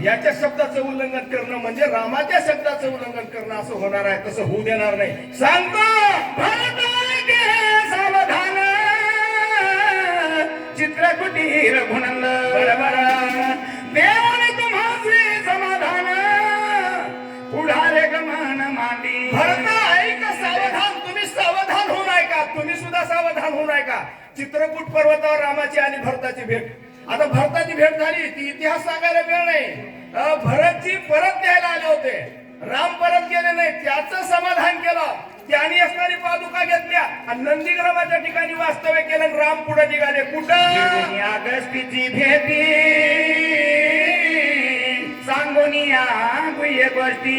याच्या शब्दाचं उल्लंघन करणं म्हणजे रामाच्या शब्दाचं उल्लंघन करणं असं होणार आहे. तसं होऊ देणार नाही. सांगतो भरत सावधान चित्रकुटी रघुनंद बरोबर देवाने तुम्हाचे समाधान पुढारे गमन मांडी. भरत ऐक सावधान. तुम्ही सावधान होऊ नये का? तुम्ही सुद्धा सावधान होऊ नये का? चित्रकूट पर्वतावर रामाची आणि भरताची भेट. आता भरताची भेट झाली ती इतिहास सांगायला वेळ नाही. भरतजी परत द्यायला आले होते. राम परत गेले नाही. त्याचं समाधान केलं. त्यांनी असणारी पादुका घेतल्या आणि नंदीग्रामाच्या ठिकाणी वास्तव्य केलं. राम पुढे निघाले. कुठं? अगस्तीची भेटी सांगोनिया गुह्य गोष्टी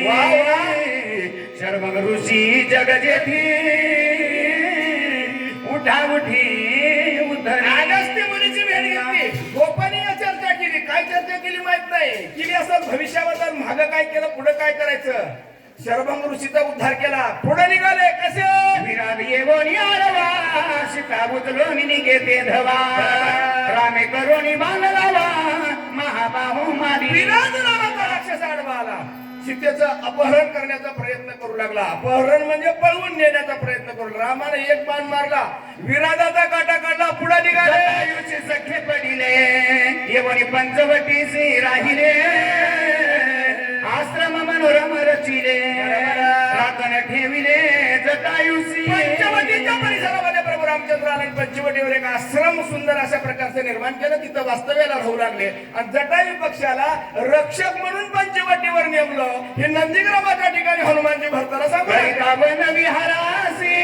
शर्मग ऋषी जगजेठी उठा उठी उद्धर. अगस्ती मुनीची भेट घेतली. गोपनीय चर्चा केली. काय चर्चा केली माहित नाही. केली असं भविष्याबद्दल मागं काय केलं पुढे काय करायचं. शर्भंग ऋषीचा उद्धार केला. पुढे निघाले कसे? विराविये गोनी आरवा सीता बुतलोनी निघेते धवा रामे करोनी बांधलावा महाबाहू मारी. विराज नावाचा राक्षस आडवा आला. सीतेचं अपहरण करण्याचा प्रयत्न करू लागला. अपहरण म्हणजे पळवून नेण्याचा प्रयत्न करू. रामाने एक बाण मारला. विराजाचा काटा काढला. पुढे निघाले. आयुष्य सख्य पडिले येवणी पंचवटीसी राहिले आश्रम मनोरम रचिले राखण ठेविले जटायुसी. पंचवटीच्या परिसरामध्ये प्रभू रामचंद्र आणि पंचवटीवर एक आश्रम सुंदर अशा प्रकारचे निर्माण केलं. तिथं वास्तव्याला राहू लागले आणि जटायू पक्षाला रक्षक म्हणून पंचवटीवर नेमलं. हे नंदीग्रामाच्या ठिकाणी हनुमानजी भरताला सांगतात विहारासी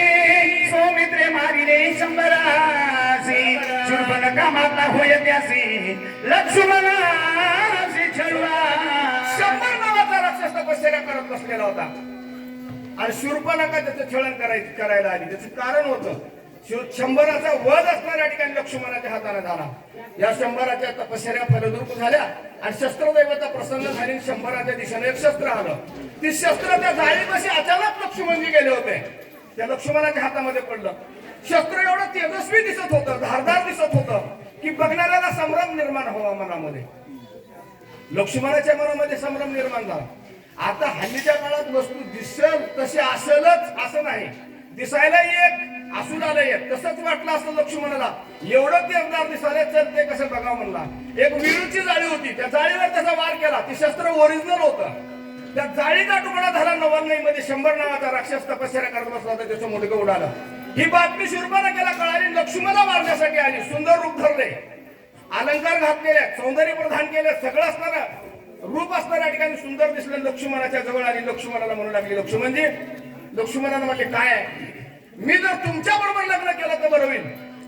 सौमित्रे मारिले शंभरासी शूर्पणखा माता होय त्यासी लक्ष्मणासी छळवा. शंभर नावाचा राक्षस तपश्चर्या करत बसलेला होता आणि शूर्पणखा त्याचं छळन करायला आली. त्याचं कारण होतं शंभराचा वध असणाऱ्या ठिकाणी लक्ष्मणाच्या हाताने झाला. या शंभराच्या तपश्चर्या फलद्रूप झाल्या आणि शस्त्रदैवता प्रसन्न झाली. शंभराच्या दिशेने एक शस्त्र आलं. ती शस्त्र त्या जाळीपाशी अचानक लक्ष्मणजी गेले होते. त्या लक्ष्मणाच्या हातामध्ये पडलं. शस्त्र एवढं तेजस्वी दिसत होतं धारदार दिसत होतं की बघणाऱ्याला संभ्रम निर्माण व्हावा मनामध्ये. लक्ष्मणाच्या मनामध्ये संभ्रम निर्माण झाला. आता हल्लीच्या काळात वस्तू दिसल तशी असेलच असं नाही. दिसायला एक असून आलं एक तसंच वाटलं असतं लक्ष्मणाला. एवढं तेजदार दिसायला चलते कसं बघावं म्हणला. एक विरूची जाळी होती. त्या जाळीवर त्याचा वार केला. ती शस्त्र ओरिजिनल होतं. त्या जाळीचा तुकडा झाला. नवांनाईमध्ये शंभर नावाचा राक्षस तपश्चर्या करत बसला होता. त्याचं मुंडकं उडालं. ही बातमी शूर्पणखेला कळाली. लक्ष्मणाला मारण्यासाठी आली. सुंदर रूप धरले अलंकार घातलेले सौंदर्य प्रदान केले सगळं असणारं रूप असणाऱ्या ठिकाणी सुंदर दिसलं. लक्ष्मणाच्या जवळ आली. लक्ष्मणाला म्हणू लागली लक्ष्मणजी. लक्ष्मणाला म्हणले काय मी जर तुमच्या बरोबर लग्न केलं तर बरं होईल.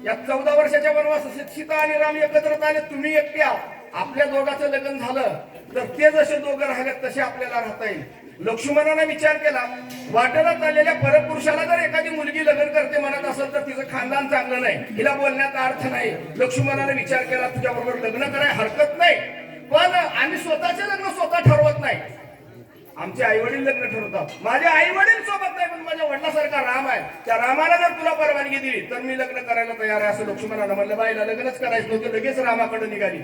या 14 वर्षाच्या वनवासात सीता आणि राम एकत्र आले. तुम्ही एकटे आहात. आपल्या दोघांचं लग्न झालं तर ते जसे दोघं राहिलेत तसे आपल्याला राहता येईल. लक्ष्मणाने विचार केला वाटेला चाललेल्या परपुरुषाला जर एखादी मुलगी लग्न करते म्हणत असेल तर तिचं खानदान चांगलं नाही. हिला बोलण्याचा अर्थ नाही. लक्ष्मणाने विचार केला तुझ्या बरोबर लग्न करायला हरकत नाही पण आम्ही स्वतःचे लग्न स्वतः ठरवत नाही. आमचे आई वडील लग्न ठरवतात. माझे आई वडील सोबत नाही पण माझ्या वडिलासारखा राम आहे. त्या रामाला जर तुला परवानगी दिली तर मी लग्न करायला तयार आहे असं लक्ष्मणाला म्हणलं. बाईला लग्नच करायचं नव्हतं. लगेच रामाकडे निघाली.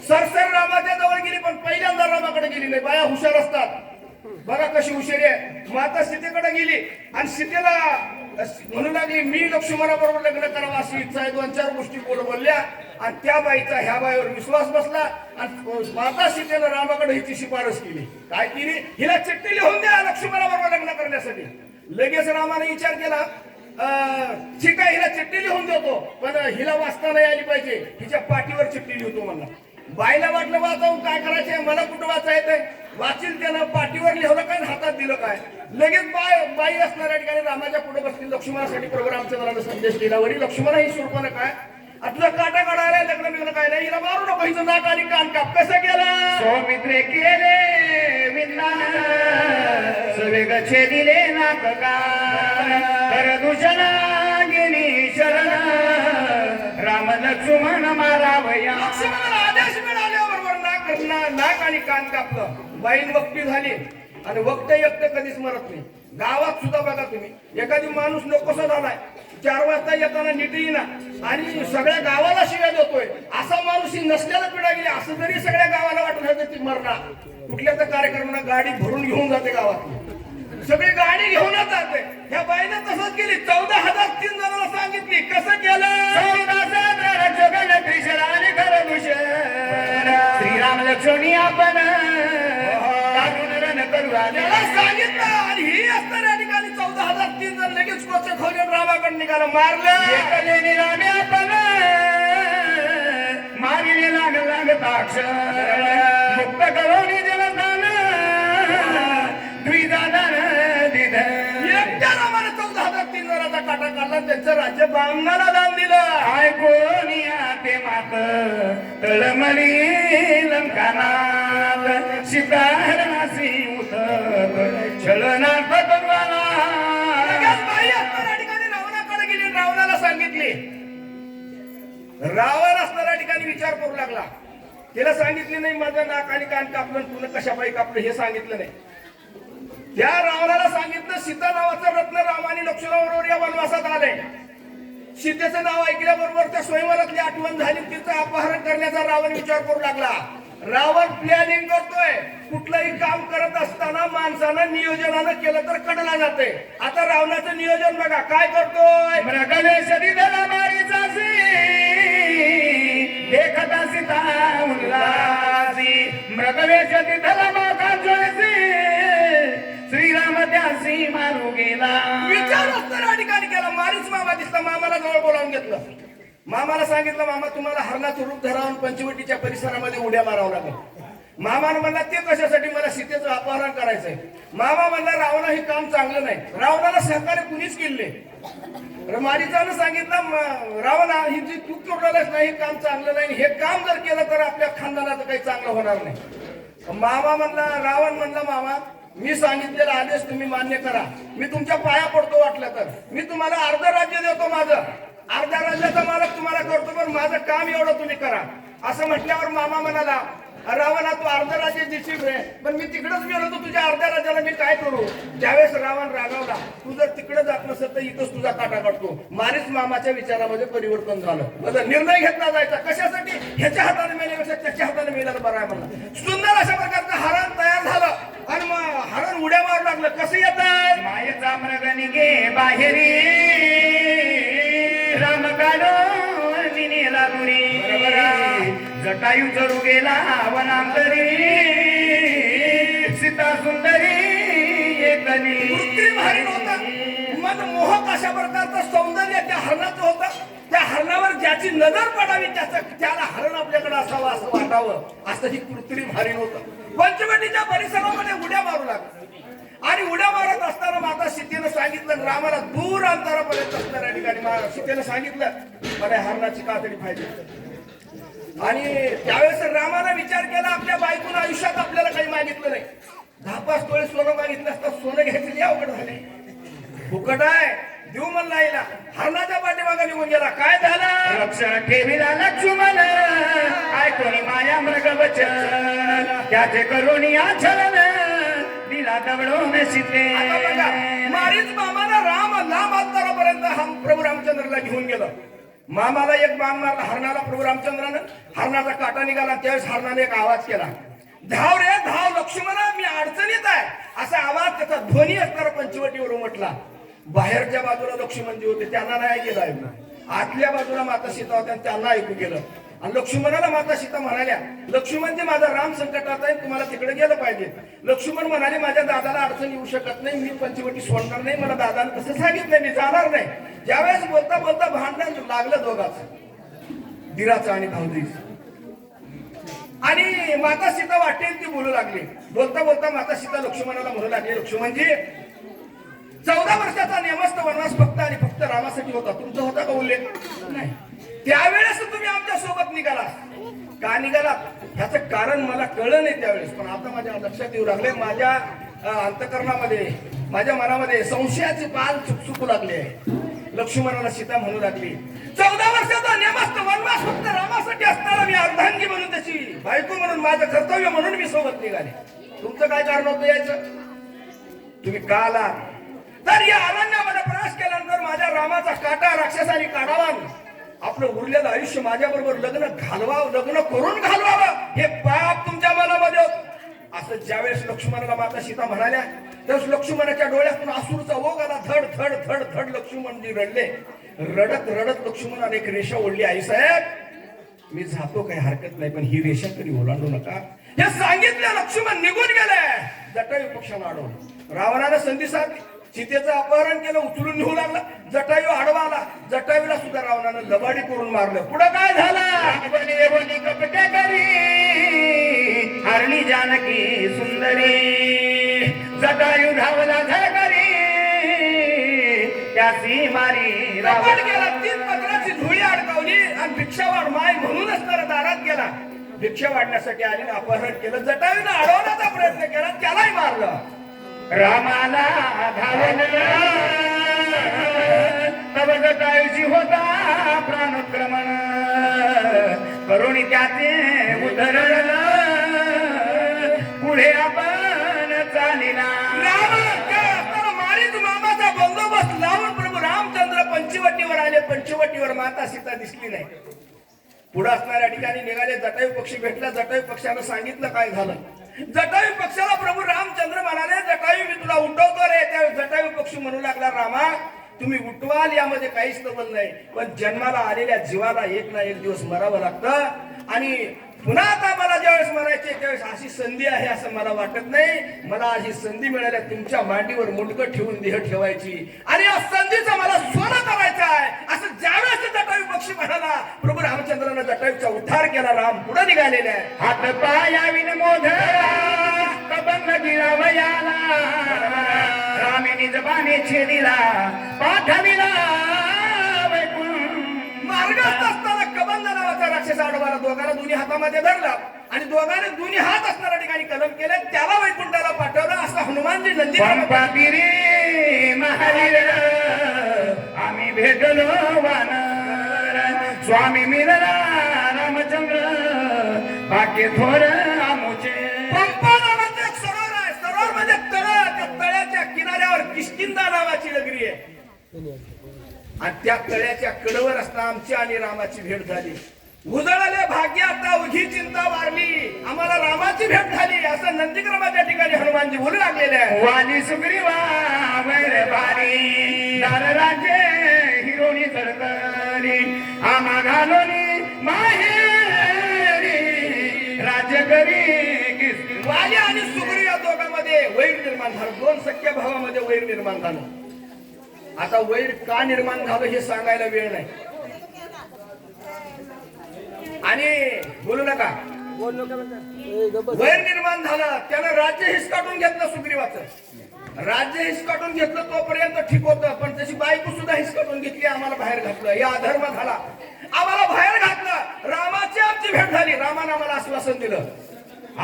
सरसर रामाच्या जवळ गेली पण पहिल्यांदा रामाकडे गेली नाही. बाया हुशार असतात. बघा कशी हुशारी आहे. माता सीतेकडे गेली आणि सीतेला म्हणू लागली मी लक्ष्मणाबरोबर लग्न करावं अशी इच्छा आहे. 2-4 गोष्टी बोलल्या आणि त्या बाईचा ह्या बाईवर विश्वास बसला आणि माता सीतेनं रामाकडे हिची शिफारस केली. काय केली? हिला चिठ्ठी लिहून द्या लक्ष्मणाबरोबर लग्न करण्यासाठी. लगेच रामाने विचार केला ठीक आहे हिला चिठ्ठी लिहून देतो पण हिला वाचता नाही आली पाहिजे. हिच्या पाठीवर चिठ्ठी लिहतो म्हणला. बाईला वाटलं वाचावून काय करायचंय मला कुठं वाचा येतंय. वाचील त्यानं पाठीवर लिहलं काय हातात दिलं काय. लगेच बाई असणाऱ्या ठिकाणी रामाच्या पुढे बसली. लक्ष्मणासाठी प्रभू रामचंद्राने संदेश दिला. वरी लक्ष्मण ही शूर्पणखा काय आपलं काटा काढायला लग्न बिग्न काय नाही. हिला मारू नको. हिचं नाक आणि कान काप. कसं केलं? सौमित्रे केले विज्ञान सवेग दिले नाक कान दूषणा गेली शरण राम लक्ष्मण मारावया. आदेश मिळाल्याबरोबर नाक आणि कान कापलं. बाईन वक्ती झाली आणि वक्त एकटं कधीच मरत नाही. गावात सुद्धा बघा तुम्ही एखादी माणूस नकोसा झालाय 4 वाजता येताना नीट येईना आणि सगळ्या गावाला शिव्या देतोय. असा माणूस ही नसल्याला पिढा गेली असं तरी सगळ्या गावाला वाटत होतं ती मरणार. कुठल्या तर कार्यक्रमाला गाडी भरून घेऊन जाते गावात, सगळी गाडी घेऊनच जाते. ह्या बाईनं तसंच केली. 14,003 जणांना सांगितली. कसं केलं? श्रीराम लक्ष्मणी आपण त्याला सांगितलं आणि ही असताना या ठिकाणी 14,003 जण लगेच कोच खोलीन रामाकडे निघालं, मारलं. एकलेनी रामे आपण मारिले लागताक्ष मुक्त करोनी जलदान द्विजादान दिध एकट्या रामाने 14,003 जणांचा काटा काढला. त्यांचं राज्य बामणाला दान दिलं. ऐकोनिया ते मात तळमळी लंकानाल सीताहरणासी उतत छळनाथ तरुवाला. लगेच बाई असताना या ठिकाणी रावणाकडे गेली. रावणाला सांगितले. रावण असणाऱ्या ठिकाणी विचार करू लागला. तिला सांगितले नाही माझं नाक आणि कान कापलं, पुन्हा कशापाई कापलं हे सांगितलं नाही. त्या रावणाला सांगितलं सीता नावाचं रत्न रामाने लक्ष्मणाबरोबर या वनवासात आले. सीतेचं नाव ऐकल्याबरोबर त्या स्वयंवरातली आठवण झाली. तिचं अपहरण करण्याचा रावण विचार करू लागला. रावण प्लॅनिंग करतोय. कुठलंही काम करत असताना माणसानं नियोजनानं केलं तर कडला जाते. आता रावणाचं नियोजन बघा काय करतोय. मृगवेश दिदला मारीचा देखता सीता उल्लासी मृगवेश दिदला माका जोडसी श्रीराम त्यासी मारू गेला. विचार असताना ठिकाणी केला. मारीच मामा दिसला. मामाला जवळ बोलावून घेतलं. मामाला सांगितलं मामा तुम्हाला हरणाचं रूप धरावून पंचवटीच्या परिसरामध्ये उड्या मारावं लागेल. मामानं म्हणला ते कशासाठी, मला सीतेचं अपहरण करायचंय. मामा म्हणला रावणा हे काम चांगलं नाही. रावणाला सहकार्य कुणीच केले. मारीचानं सांगितलं रावणा ही जी तू तोडलाच नाही हे काम चांगलं नाही. हे काम जर केलं तर आपल्या खानदानाचं काही चांगलं होणार नाही. मामा म्हणला रावण म्हणला मामा मी सांगितलेला आदेश तुम्ही मान्य करा. मी तुमच्या पाया पडतो. वाटलं तर मी तुम्हाला अर्ध राज्य देतो. माझं अर्ध्या राज्याचा मालक तुम्हाला करतो, पण माझं काम एवढं तुम्ही करा. असं म्हटल्यावर मामा म्हणाला रावणा तू अर्ध राज्य देशील रे, पण मी तिकडेच गेलो तर तुझ्या अर्ध्या राज्याला मी काय करू. त्यावेळेस रावण रागावला. तू जर तिकडे जात नसेल तर इथंच तुझा काटा काढतो. मारीच मामाच्या विचारामध्ये परिवर्तन झालं. माझा निर्णय घेतला जायचा. कशासाठी. ह्याच्या हाताने मेल्यापेक्षा त्याच्या हाताने मेल्याला बरं आहे म्हणला. सुंदर अशा प्रकारचं हरण तयार झालं आणि मग हरण उड्या मारू लागलं. कसं येतात. मायेचा मृगनी गे बाहेरी राम काढो निनेला गुरी जटायू चरू गेला वनांतरी सीता सुंदरी एकली. कृत्रिम हरिण होतं. मन मोहक अशा प्रकारचं सौंदर्य त्या हरणाचं होतं. त्या हरणावर ज्याची नजर पडावी त्याला हरण आपल्याकडे असावं असं वाटावं असं ही कृत्रिम हरिण होतं. पंचवटीच्या परिसरामध्ये उड्या मारू लागला आणि उड्या मारत असताना माता सीतेनं सांगितलं रामाला दूर अंतरापर्यंत असणाऱ्या ठिकाणी सीतेनं सांगितलं मला हरणाची कातडी पाहिजे. आणि त्यावेळेस रामाला विचार केला आपल्या बायकोनं आयुष्यात आपल्याला काही मागितलं नाही. 10-5 तोळे सोनं मागितलं असतं. सोनं घ्यायचं लय अवघड झाले. फुकट आहे देऊ म्हणला आईला. हरणाच्या पाठीमागे निघून गेला. काय झालं. रक्षण ठेविला लक्ष्मण ऐकोनी माया मृग वचन त्याचे करुणी आचरण दिला दवडून सीते. मारीच मामाला राम लांब अंतरापर्यंत प्रभू रामचंद्रला घेऊन गेलं. मामाला एक बाण मारला हरणाला प्रभू रामचंद्रानं. हरणाचा काटा निघाला. त्यावेळेस हरणाने एक आवाज केला धाव रे धाव लक्ष्मणा मी अडचणीत आहे असा आवाज त्याचा ध्वनी असणारा पंचवटीवरून म्हटला. बाहेरच्या बाजूला लक्ष्मणजी होते त्यांना नाही गेला. आतल्या बाजूला माता सीता होत्या त्यांना ऐकू गेलं. आणि लक्ष्मणाला माता सीता म्हणाल्या लक्ष्मणजी माझा राम संकटात आहे तुम्हाला तिकडे गेलं पाहिजे. लक्ष्मण म्हणाले माझ्या दादाला अडचण येऊ शकत नाही. मी पंचवटी सोडणार नाही. मला दादाने तसं सांगितलं मी जाणार नाही. ज्यावेळेस बोलता बोलता भांडण लागलं दोघांचं दिराचं आणि भाऊजीचं. आणि माता सीता वाटेल ती बोलू लागली. बोलता बोलता माता सीता लक्ष्मणाला म्हणू लागली लक्ष्मणजी 14 वर्षाचा नेमस्त वनवास फक्त आणि फक्त रामासाठी होता. तुमचा होता का उल्लेख नाही. त्यावेळेस तुम्ही आमच्या सोबत निघाला. का निघाला ह्याचं कारण मला कळलं नाही त्यावेळेस, पण आता माझ्या लक्षात येऊ लागले. माझ्या अंतकरणामध्ये माझ्या मनामध्ये संशयाचे पाल चुकचुकू लागले. लक्ष्मणाला सीता म्हणू लागली 14 वर्षाचा नेमस्त वनवास फक्त रामासाठी असताना मी अर्धांगी म्हणून त्याची बायको म्हणून माझं कर्तव्य म्हणून मी सोबत निघाले. तुमचं काय कारण होतं यायचं. तुम्ही का आला तर या अरण्यामध्ये प्रवेश केल्यानंतर माझ्या रामाचा काटा आपलं उरलेलं आयुष्य माझ्या बरोबर लग्न घालवावं, लग्न करून घालवावं हे पाप तुमच्या मनामध्ये होत. असं ज्यावेळेस लक्ष्मणाला माता सीता म्हणाल्या त्यावेळेस लक्ष्मणाच्या डोळ्यातून असूरचा ओघ आला. धड धड धड धड लक्ष्मणजी रडले. रडत रडत लक्ष्मणाने एक रेषा ओढली. आई साहेब मी जातो, काही हरकत नाही, पण ही रेषा कधी ओलांडू नका. हे सांगितलं लक्ष्मण निघून गेले. जटायू पक्षानं अडवलं. रावणानं संधी साधली, सीतेचं अपहरण केलं, उचलून नेऊ लागला. जटायू आडवा आला. जटायूला सुद्धा रावणानं लबाडी करून मारलं. पुढे काय झालं? बने बने कपटे करी हरली जानकी सुंदरी जटायू धावला झळकरी त्यासी मारी रावण गेला. 3 पत्राची धुळी अडकवली आणि भिक्षा वाढ माय म्हणूनच तर दारात गेला. भिक्षा वाढण्यासाठी आली, अपहरण केलं. जटायूनं अडवण्याचा प्रयत्न केला, त्यालाही मारलं. रामाला धावलं तव जटायूची होता प्राणोत्क्रमण करुणी त्याचे उधरलं पुढे आपण चालिला. मारीच मामाचा बंदोबस्त लावून प्रभू रामचंद्र पंचवटीवर आले. पंचवटीवर माता सीता दिसली नाही. पुढे असणाऱ्या ठिकाणी निघाले. जटायू पक्षी भेटला. जटायू पक्षानं सांगितलं काय झालं. जटायू पक्षाला प्रभू रामचंद्र म्हणाले, जटायू मी तुला उठवतो रे. त्या जटायू पक्षी म्हणू लागला, रामा तुम्ही उठवाल यामध्ये काहीच नवल नाही, पण जन्माला आलेल्या जीवाला एक ना एक दिवस मरावं लागतं. आणि पुन्हा आता मला ज्यावेळेस मरायचे त्यावेळेस अशी संधी आहे असं मला वाटत नाही. मला अशी संधी मिळाल्या तुमच्या मांडीवर मुंडकं ठेवून देह ठेवायची आणि या संधीचं मला सोनं करायचं आहे असं ज्यावेळेस जटायू पक्षी म्हणाला. प्रभू रामचंद्रानं जटायूचा उद्धार केला. राम पुढे निघालेले आहे. हात पायाविन मोधळा कबंध गिळावयाला रामिनी जबाने छेदिला पाठविला मार्गस्थ असताना कबंध नावाचा राक्षस आडवाला. दोघांना दोन्ही हातामध्ये धरला आणि दोघांनी दोन्ही हात असणाऱ्या ठिकाणी कलम केले. त्याला वैकुंठाला पाठवलं. असं हनुमानजी नंदी पंपातिरी महावीर आम्ही भेटलो वानर स्वामी मिळाला रामचंद्र बाकी थोर आमुचे. पंपा नावाचं एक सरोवर आहे. सरोवर म्हणजे तळ. त्या तळ्याच्या किनाऱ्यावर किष्किंधा नावाची नगरी आहे आणि त्या तळ्याच्या कडेवर असता आमची आणि रामाची भेट झाली. उजळले भाग्य आता उघी चिंता वारली, आम्हाला रामाची भेट झाली असं नंदीग्रामाच्या ठिकाणी हनुमानजी बोलू लागलेले आहे. वाली सुग्रीवा वैर बारी नारराजे हिरोनी सरकरी आम्हा घालोनी माहेरी राज्य करी. वाली आणि सुग्रीव या दोघांमध्ये वैर निर्माण झालं. 2 सख्या भावामध्ये वैर निर्माण झालं. आता वैर का निर्माण झालं हे सांगायला वेळ नाही आणि बोलू नका. वैर निर्माण झालं. त्यानं राज्य हिसकाटून घेतलं. सुग्रीवाचं राज्य हिसकाटून घेतलं तोपर्यंत ठीक होतं, पण त्याची बायको सुद्धा हिसकाटून घेतली. आम्हाला बाहेर घातलं. या अधर्म झाला. आम्हाला बाहेर घातलं. रामाची आमची भेट झाली. रामानं आम्हाला आश्वासन दिलं.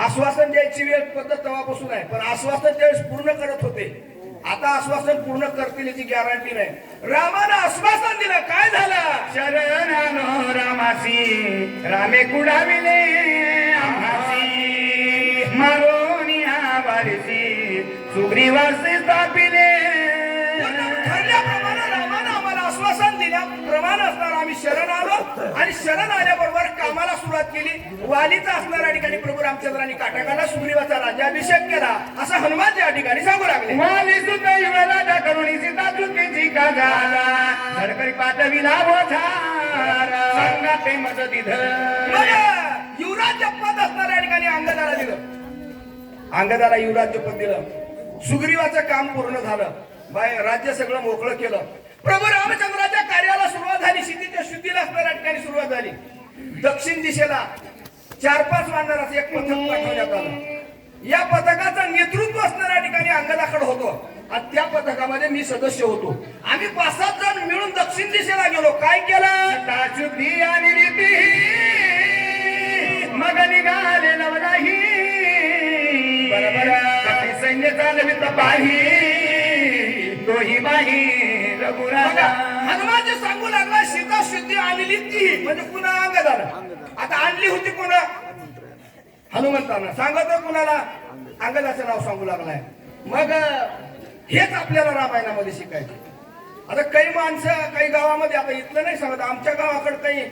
आश्वासन द्यायची वेळ पद्धत तेव्हापासून आहे, पण आश्वासन त्यावेळेस पूर्ण करत होते. आता आश्वासन पूर्ण करतील याची गॅरंटी नाही. रामानं आश्वासन दिलं. काय झालं? शरण आलो रामासी रामे कुडाविले आम्हासी मारोनी आवारसी सुग्रीवासी स्थापिले. ठरल्याप्रमाणे रामानं आम्हाला आश्वासन दिल्याप्रमाणे असणार आम्ही शरण आलो आणि शरण आल्याबरोबर कामाला सुरुवात केली. वालीचा असणाऱ्या ठिकाणी प्रभू रामचंद्रांनी काटाकाला सुग्रीवाचा राज्याभिषेक केला असं हनुमान या ठिकाणी सांगू लागले. वाली सुद्धा युवराजा करुणी सीता चुकीची का झाला धडकरी पाठविला बोधारा संगाते मदती धर. युवराज्य पद असणाऱ्या ठिकाणी अंगदाला दिलं. अंगदाला युवराज्य पद दिलं. सुग्रीवाचं काम पूर्ण झालं. राज्य सगळं मोकळं केलं. प्रभू रामचंद्राच्या कार्याला सुरुवात झाली. सीतेच्या शुद्धीला असणाऱ्या ठिकाणी सुरुवात झाली. दक्षिण दिशेला 4-5 वानराचं एक पथक पाठवण्यात आलं. या पथकाचं नेतृत्व असणाऱ्या ठिकाणी अंगदाकडे होतो आणि त्या पथकामध्ये मी सदस्य होतो. आम्ही 5-7 जण मिळून दक्षिण दिशेला गेलो. काय केलं? शुद्धी आणि रीती मग निघाले नवलाही बरोबर सैन्य चालवित पाही दोही बाही रघुराजा. हनुमानजी सांगू लागला सीता शुद्धी आणली ती म्हणजे पुन्हा अंगदाला. आता आणली होती पुन्हा हनुमंतांना. सांगतो कुणाला? अंगदाचं नाव सांगू लागलाय. मग हेच आपल्याला रामायणामध्ये शिकायचे. आता काही माणसं काही गावामध्ये, आता इथलं नाही सांगत, आमच्या गावाकडे काही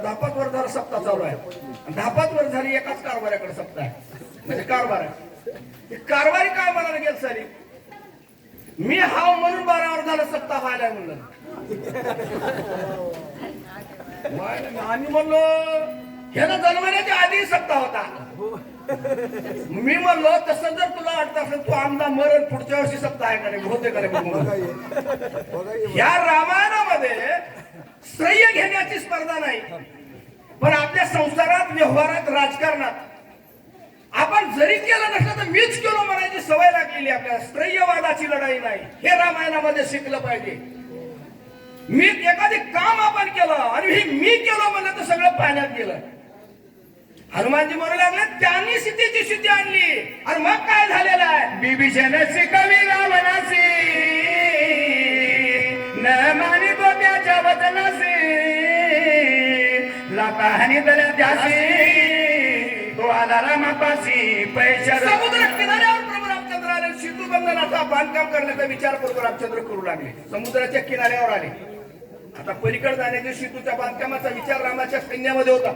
10-5 वर्ष झालं सप्ताह चालू आहे. 10-5 वर्ष झाली एकाच कारभाऱ्याकडे सप्ताह आहे, म्हणजे कारभार आहे. ते कारभारी काय म्हणायला गेल साली, मी हाव म्हणून 12 वर्ष झालं सप्ताह व्हायला म्हणलं. आम्ही म्हणलो ह्याला जन्मण्याच्या आधी सप्ताह होता. मी म्हणलो तसं जर तुला वाटतं असेल तू आमदा मरण पुढच्या वर्षी सप्ताह आहे का नाही, होते का नाही. या रामायणामध्ये श्रेय घेण्याची स्पर्धा नाही, पण आपल्या संसारात, व्यवहारात, राजकारणात आपण जरी केलं नसलं तर मीच केलो म्हणायची सवय लागलेली आपल्याला. श्रेयवादाची लढाई नाही, हे रामायणामध्ये शिकलं पाहिजे. मी एखादी काम आपण केलं आणि हे मी केलं म्हणलं तर सगळं पाण्यात गेलं. हनुमानजी म्हणू लागले त्यांनी सीतेची सिद्धी आणली आणि मग काय झालेलं आहे, बिभीषण शिकवी रावणासी न मानितो त्याच्या वचनासी लाखानी दल्या त्यासी तो आला रामापासी पैशा. समुद्र किनाऱ्यावर प्रभू रामचंद्र आले. सेतू बंधनाचा बांधकाम करण्याचा विचार प्रभू रामचंद्र करू लागले. समुद्राच्या किनाऱ्यावर आले. आता पलीकडे जाण्याच्या सेतूच्या बांधकामाचा विचार रामाच्या सैन्यामध्ये होता.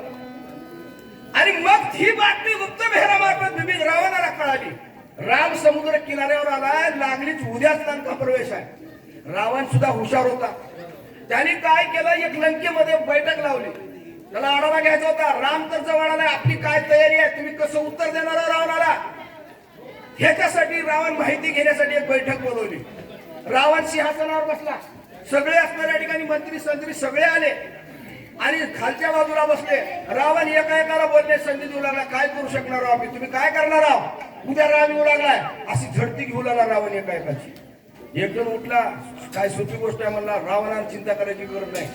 आणि मग ही बातमी गुप्त भेरामार्फत रावणाला कळाली. राम समुद्र किनाऱ्यावर आलाय, लागलीच उद्याच लंका प्रवेश आहे. रावण सुद्धा हुशार होता. त्याने काय केलं, एक लंकेमध्ये बैठक लावली. त्याला आढावा घ्यायचा होता. राम तर जवळ आलाय, आपली काय तयारी आहे, तुम्ही कसं उत्तर देणार रावणाला, ह्याच्यासाठी रावण माहिती घेण्यासाठी एक बैठक बोलवली. रावण सिंहासनावर बसला. सगळे असणाऱ्या ठिकाणी मंत्री संत्री सगळे आले आणि खालच्या बाजूला बसले. रावण एका एकाला बोलणे संधी देऊ लागला, काय करू शकणार आहोत आम्ही, तुम्ही काय करणार आहोत, उद्या राम येऊ लागलाय, अशी झडती घेऊ लागला रावण एका एकाची. एक जण उठला, काय सोपी गोष्ट आहे म्हणला, रावणाला चिंता करायची गरज नाही.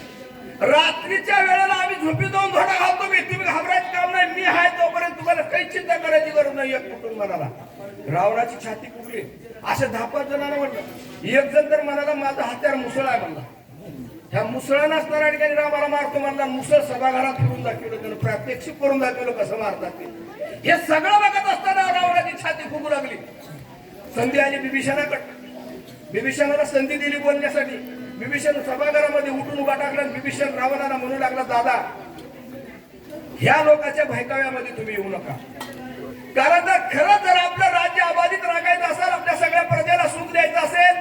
रात्रीच्या वेळेला आम्ही झोपी जाऊन धडा घालतो, तुम्ही घाबरायचं काम नाही, मी आहे तोपर्यंत तुम्हाला काही चिंता करायची गरज नाही. एक कुटुंब म्हणाला. रावणाची छाती फुगली. असे 10-5 जणांना म्हणलं. एक जण तर म्हणाला माझा हत्यार मुसळ आहे म्हणला. ह्या मुसळा नसणाऱ्या ठिकाणी रामाला मारतो म्हणला. मुसळ सभागृहात फिरून दाखवलं, त्यानं प्रात्यक्षिक करून दाखवलं कसं मारतात ते. हे सगळं बघत असताना रावणाची छाती फुगू लागली. संधी आली बिभीषणाकडे. बिभीषणाला संधी दिली बोलण्यासाठी. बिभीषण सभागृहामध्ये उठून उभा टाकला. बिभीषण रावणाला म्हणू लागला, दादा ह्या लोकांच्या भैकाव्यामध्ये तुम्ही येऊ नका. कारण खरं जर आपलं राज्य अबाधित राखायचं असेल, आपल्या सगळ्या प्रजेला सुख द्यायचं असेल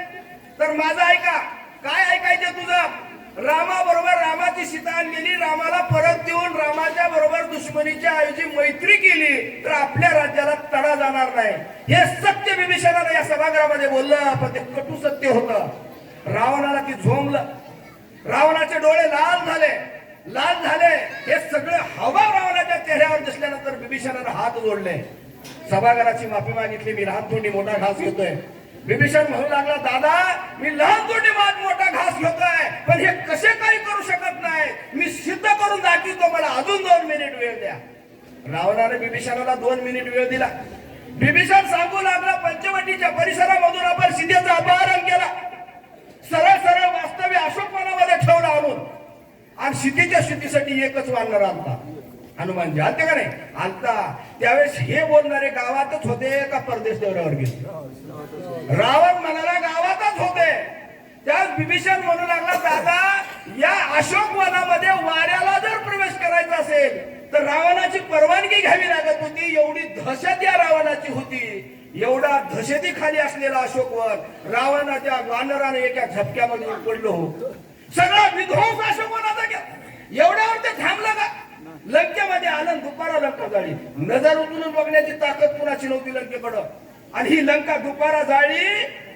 तर माझं ऐका. काय ऐकायचं तुझं, रामाबरोबर रामाची सीता आणलेली, रामाला परत देऊन रामाच्या बरोबर दुश्मनीच्या ऐवजी मैत्री केली तर आपल्या राज्याला तडा जाणार नाही. हे सत्य बिभीषणाला या सभागृहामध्ये बोललं, पण ते कटू सत्य होतं. रावणाला ती झोंबलं. रावणाचे डोळे लाल झाले. हे सगळे हवा रावणाच्या चेहऱ्यावर दिसल्यानंतर बिभीषणाने हात जोडले. सभागृहाची माफी मागितली. मी लहान तोंडी मोठा घास घेतोय. बिभीषण म्हणू लागला, दादा मी लहान तोंडी मोठा घास घेतोय, पण हे कसे काही करू शकत नाही, मी सिद्ध करून दाखवतो, मला अजून 2 मिनिट वेळ द्या. रावणाने बिभीषणाला 2 मिनिट वेळ दिला. बिभीषण सांगू लागला, पंचवटीच्या परिसरामधून आपण सीतेचा अपहरण केला, सरळ वास्तव्य अशोकवनामध्ये ठेवला आणून, आणि सीतेच्या स्थितीसाठी एकच वानर आणता. हनुमानजी आलते का नाही, आलता. त्यावेळेस हे बोलणारे गावातच होते का परदेश दौऱ्यावर गेले. रावण म्हणाला गावातच होते. त्यावेळेस बिभीषण म्हणू लागला, दादा या अशोक वनामध्ये वाऱ्याला जर प्रवेश करायचा असेल तर रावणाची परवानगी घ्यावी लागत होती. एवढी दहशत या रावणाची होती. एवढा दहशतीखाली असलेला अशोक वन रावणाच्या वानराने एका झपक्यामध्ये पडलो. सगळा विध्वंस अशोक वनाचा केला. एवढ्यावर ते थांबलं का, लंकेमध्ये आलं. दुपारा लंका जाळी. नजर उचलून बघण्याची ताकद कुणाची नव्हती लंकेकडं. आणि ही लंका दुपारा जाळी.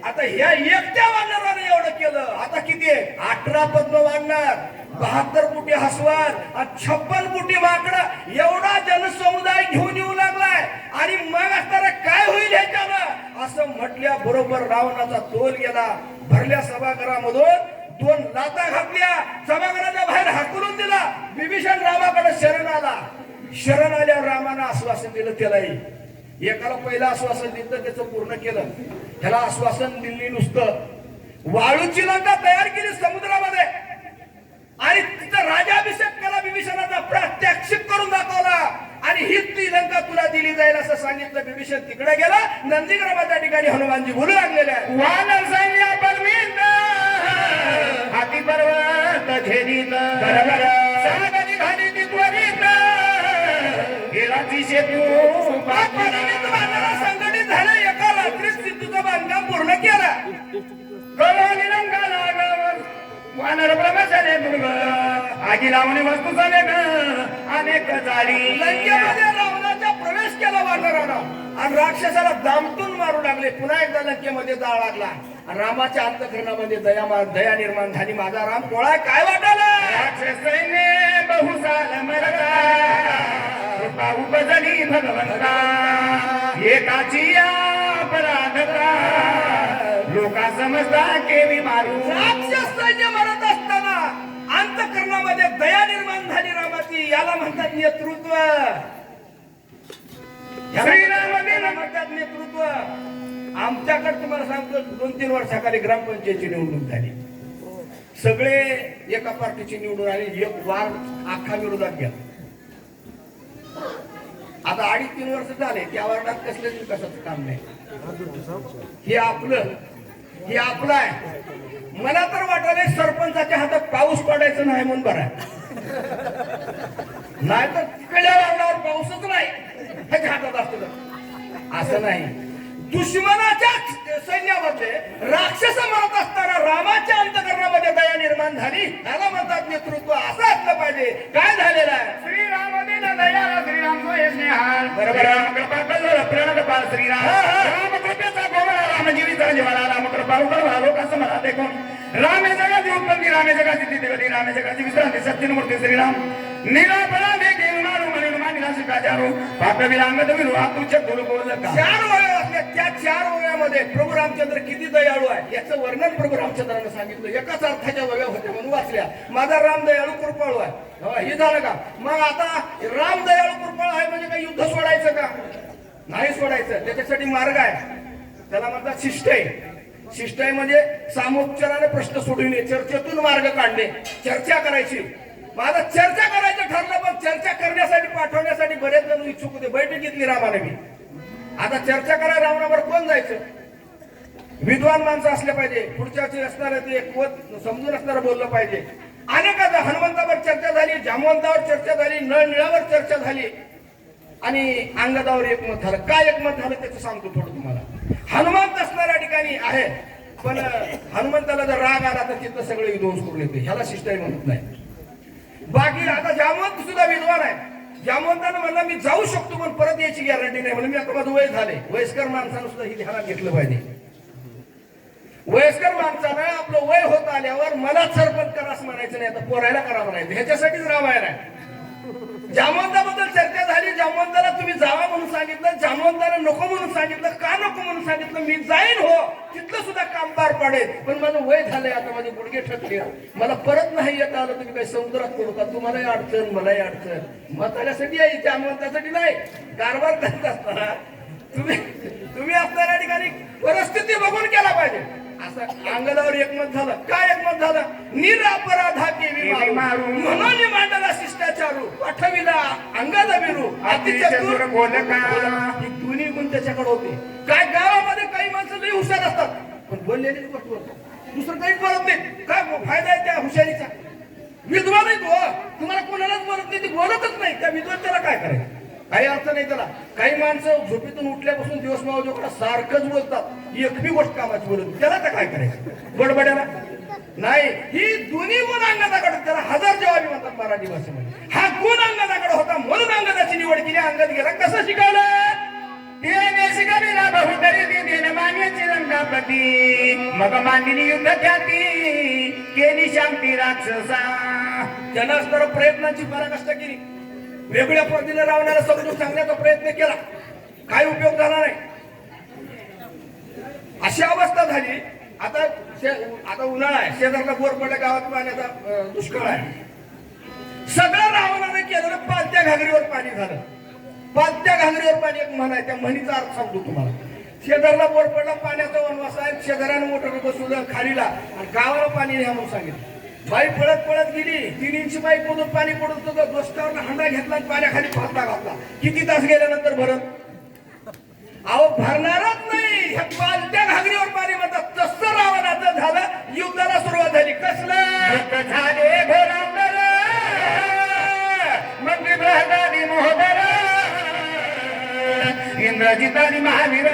आता ह्या एकट्या वानराने एवढं केलं. आता किती आहे, 18 पद्म वानर, 72 फुटी हसवार, 56 फुटी माकडं, एवढा जनसमुदाय घेऊन येऊ लागलाय. आणि मग असताना काय होईल ह्याच्यानं असं म्हटल्या बरोबर रावणाचा तोल गेला. भरल्या सभागृहामधून 2 लाथा घातल्या. सभागृहाच्या बाहेर हाकलून दिला. बिभीषण रामाकडे शरण आला. शरण आल्यावर रामानं आश्वासन दिलं त्यालाही. एकाला पहिलं आश्वासन दिलं, त्याचं पूर्ण केलं. ह्याला आश्वासन दिली नुसतं. वाळूची लंका तयार केली समुद्रामध्ये आणि तिथं राजाभिषेक केला. बिभीषणाचा प्रात्यक्षिक करून दाखवला. आणि ही ती लंका तुला दिली जाईल असं सांगितलं. बिभीषण तिकडे गेला. नंदीग्रामाच्या ठिकाणी हनुमानजी बोलू लागलेले आहे, वानर सैन्य परमिंद झेलीत बरोबर. सागरी घाली ती त्वरित गेला दिशेतू संघटित झालं एका रात्रीच तुझं बांधकाम पूर्ण केलं. कळवली रंगा लागावर वानर प्रमाचारे दुर्ग आगी लावणे वस्तू झाले अनेक जाळी लंकेमध्ये रावणाचा प्रवेश केला वानरानं आणि राक्षसाला दामटून मारू लागले. पुन्हा एकदा लंकेमध्ये जाळ लागला आणि रामाच्या अंतःकरणामध्ये दया निर्माण झाली. माझा राम डोळा काय वाटायला राक्षस सैन्य बहुसाल मरता कृपा उपजली भगवंता एकाची अपराधता लोका समजता केवी मारू राक्षस सैन्य मरत असताना अंतःकरणामध्ये दया निर्माण झाली रामाची. याला म्हणतात नेतृत्व. याला म्हणतात नेतृत्व. आमच्याकडे तुम्हाला सांगतो 2-3 वर्षाखाली ग्रामपंचायतची निवडणूक झाली. सगळे एका पार्टीची निवडून आली. एक वार अख्खा विरोधात गेला. आता 2.5-3 वर्ष झाले त्या वार्डात कसल्याच विकासाचं काम नाही. हे आपलं आहे. मला तर वाटायला सरपंचाच्या हातात पाऊस पडायचं नाही म्हणून बरं आहे. नाही तर तिकडल्या वार्डावर पाऊसच नाही ह्याच्या हातात असतं. असं नाही. दुश्मनाच्या सैन्यामध्ये राक्षस मरत असताना रामाच्या अंतःकरणामध्ये दया निर्माण झाली. त्याला म्हणतात नेतृत्व. असं असलं पाहिजे. काय झालेलं आहे श्रीराम दिन दयाला श्रीराम सोय स्नेहाल बरोबर. रामकृपा कल्लोळ प्रणतपाल श्रीराम रामकृपेचा गोवळा रामजीवीचा जीवाला रामकृपा उगवला लोकांचं मला देखून रामे जगाची उत्पत्ती रामे जगाची स्थिती रामे जगाची विश्रांती सत्यमूर्ती श्रीराम निरापरा देखील मारू म्हणून मानिला शिकाचारू पापविलांगत विरू आतुच्या गुरु बोलला 4 ओव्या असल्या. त्या 4 ओव्यामध्ये प्रभू रामचंद्र किती दयाळू आहे याचं वर्णन प्रभू रामचंद्रानं सांगितलं. एकाच अर्थाच्या ओव्या होत्या म्हणून वाचल्या. माझा राम दयाळू कृपाळू आहे. हे झालं का? मग आता राम दयाळू कृपाळू आहे म्हणजे काय युद्ध सोडायचं का? नाही सोडायचं. त्याच्यासाठी मार्ग आहे. त्याला म्हणतात शिष्टाई. शिष्टाई म्हणजे सामोपचाराने प्रश्न सोडविणे, चर्चेतून मार्ग काढणे, चर्चा करायची. माझा चर्चा करायचं ठरलं पण चर्चा करण्यासाठी पाठवण्यासाठी बरेच जण इच्छुक होते. बैठक घेतली रामाने मी. आता चर्चा करायला रावणावर कोण जायचं? विद्वान माणसं असले पाहिजे. पुढच्याचे असणारे ते समजून असणारं बोललं पाहिजे. अनेकांचा हनुमंतावर चर्चा झाली, जामवंतावर चर्चा झाली, नळनिळावर चर्चा झाली आणि अंगदावर एकमत झालं. काय एकमत झालं त्याचं सांगतो थोडं तुम्हाला. हनुमंत असणाऱ्या ठिकाणी आहे पण हनुमंताला जर राग आला तर तिथं सगळे विध्वंस करून येते. ह्याला शिष्टाई म्हणत नाही. बाकी आता जामवंत सुद्धा विद्वान आहे. जामवंतानं म्हणलं मी जाऊ शकतो पण परत यायची गॅरंटी नाही. म्हणून मी आता माझं वय झाले. वयस्कर माणसानं सुद्धा ही ध्यानात घेतलं पाहिजे. वयस्कर माणसानं आपलं वय होत आल्यावर मला सरपंच करा असं म्हणायचं नाही. आता पोरायला करा म्हणायचं. ह्याच्यासाठीच रामायण आहे. जामवंताबद्दल चर्चा झाली. जामवंताला तुम्ही जावा म्हणून सांगितलं. जामवंतानं नको म्हणून सांगितलं. का नको म्हणून सांगितलं? मी जाईन हो तिथलं सुद्धा काम पार पाडेल पण माझं वय झालंय. आता माझे गुडघे ठकले. मला परत नाही येत आलं. तुम्ही काही समुद्रात पडू का? तुम्हालाही अडचण मलाही अडचण. म्हाताऱ्यासाठी आहे जामवंतासाठी नाही. कारभार करत असताना तुम्ही असणाऱ्या ठिकाणी परिस्थिती बघून केला पाहिजे. असं अंगदावर एकमत झालं. काय एकमत झालं? निरापराधा केवी मारू म्हणून मांडला शिष्टाचारू पाठविला अंगाला बिरू अतिचतुर बोलका. ही दोन्ही गुण त्याच्याकडे होते. काय गावामध्ये काही माणसं लई हुशार असतात पण बोललेली गोष्ट होतं. दुसरं काहीच बोलत नाही. काय फायदा आहे त्या हुशारीचा? विद्वान आहे तो. तुम्हाला कोणालाच बोलत नाही. ती बोलतच नाही. त्या विद्वान त्याला काय करायचं? काही अर्थ नाही त्याला. काही माणसं झोपेतून उठल्यापासून दिवस मावळेकडे सारखंच बोलतात. एक बी गोष्ट कामाची बोलत त्याला तर काय करायचं? बडबड्याला नाही. ही दोन्ही गुण अंगदाकडे. त्याला 1000 जवाबी म्हणतात मराठी भाषेमध्ये. हा गुण अंगदाकडे होता म्हणून अंगदाची निवड केली. अंगद गेला. कसं शिकवलं? तिने शिकविला बहुतरी दिदीने मान्याची रंगापती मग मांडणी युद्ध ख्याती केली शांती राक्षसा. त्यानं असणारा प्रयत्नांची पराकाष्ठा केली. वेगळ्या पद्धतीने रावणाला समजून सांगण्याचा प्रयत्न केला. काय उपयोग झाला नाही. अशी अवस्था झाली. आता उन्हाळा आहे. शेजारला बोर पडल्या गावात पाण्याचा दुष्काळ आहे. सगळं रावणाने केलं. पालत्या घागरीवर पाणी झालं. पालत्या घागरीवर पाणी एक म्हण आहे. त्या म्हणीचा अर्थ सांगतो तुम्हाला. शेजारला बोर पडला पाण्याचा वनवास आहे. शेजाऱ्यानं मोटर बसवलं खालीला आणि गावाला पाणी न्या म्हणून सांगितलं. बाई पळत पळत गेली. 3 इंच बाई पडून पाणी पडून तो दोस्तावर हंडा घेतला आणि पाण्याखाली फासला घातला. किती तास गेल्यानंतर भरत? अहो भरणारच नाही. ह्या पालत्या घागरीवर पाणी म्हणतात. तसं रावणाचं झालं. युद्धाला सुरुवात झाली. कसलं झाले इंद्रजितानी महावीर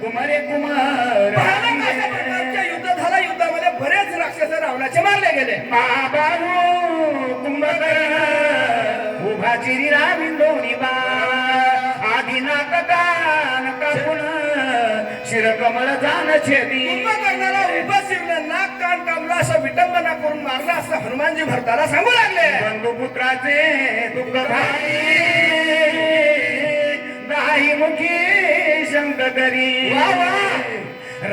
कुमारे कुमार भयानक अशा प्रकारच्या युद्ध झाला. युद्धामध्ये बरेच राक्षस रावणाचे मारले गेले. महाबाहू कुंभकर्ण उभा चिरीरा बिंदोनी बा आधी नाककान कापून शिरकमळ जाण छेदी. कुंभकर्णाला उभं शिरलं, नाक कान कामलं, असं विटंबना करून मारलं असं हनुमानजी भरताला सांगू लागले. बंधुपुत्राचे दुःख भाई दाही मुखी शंक करी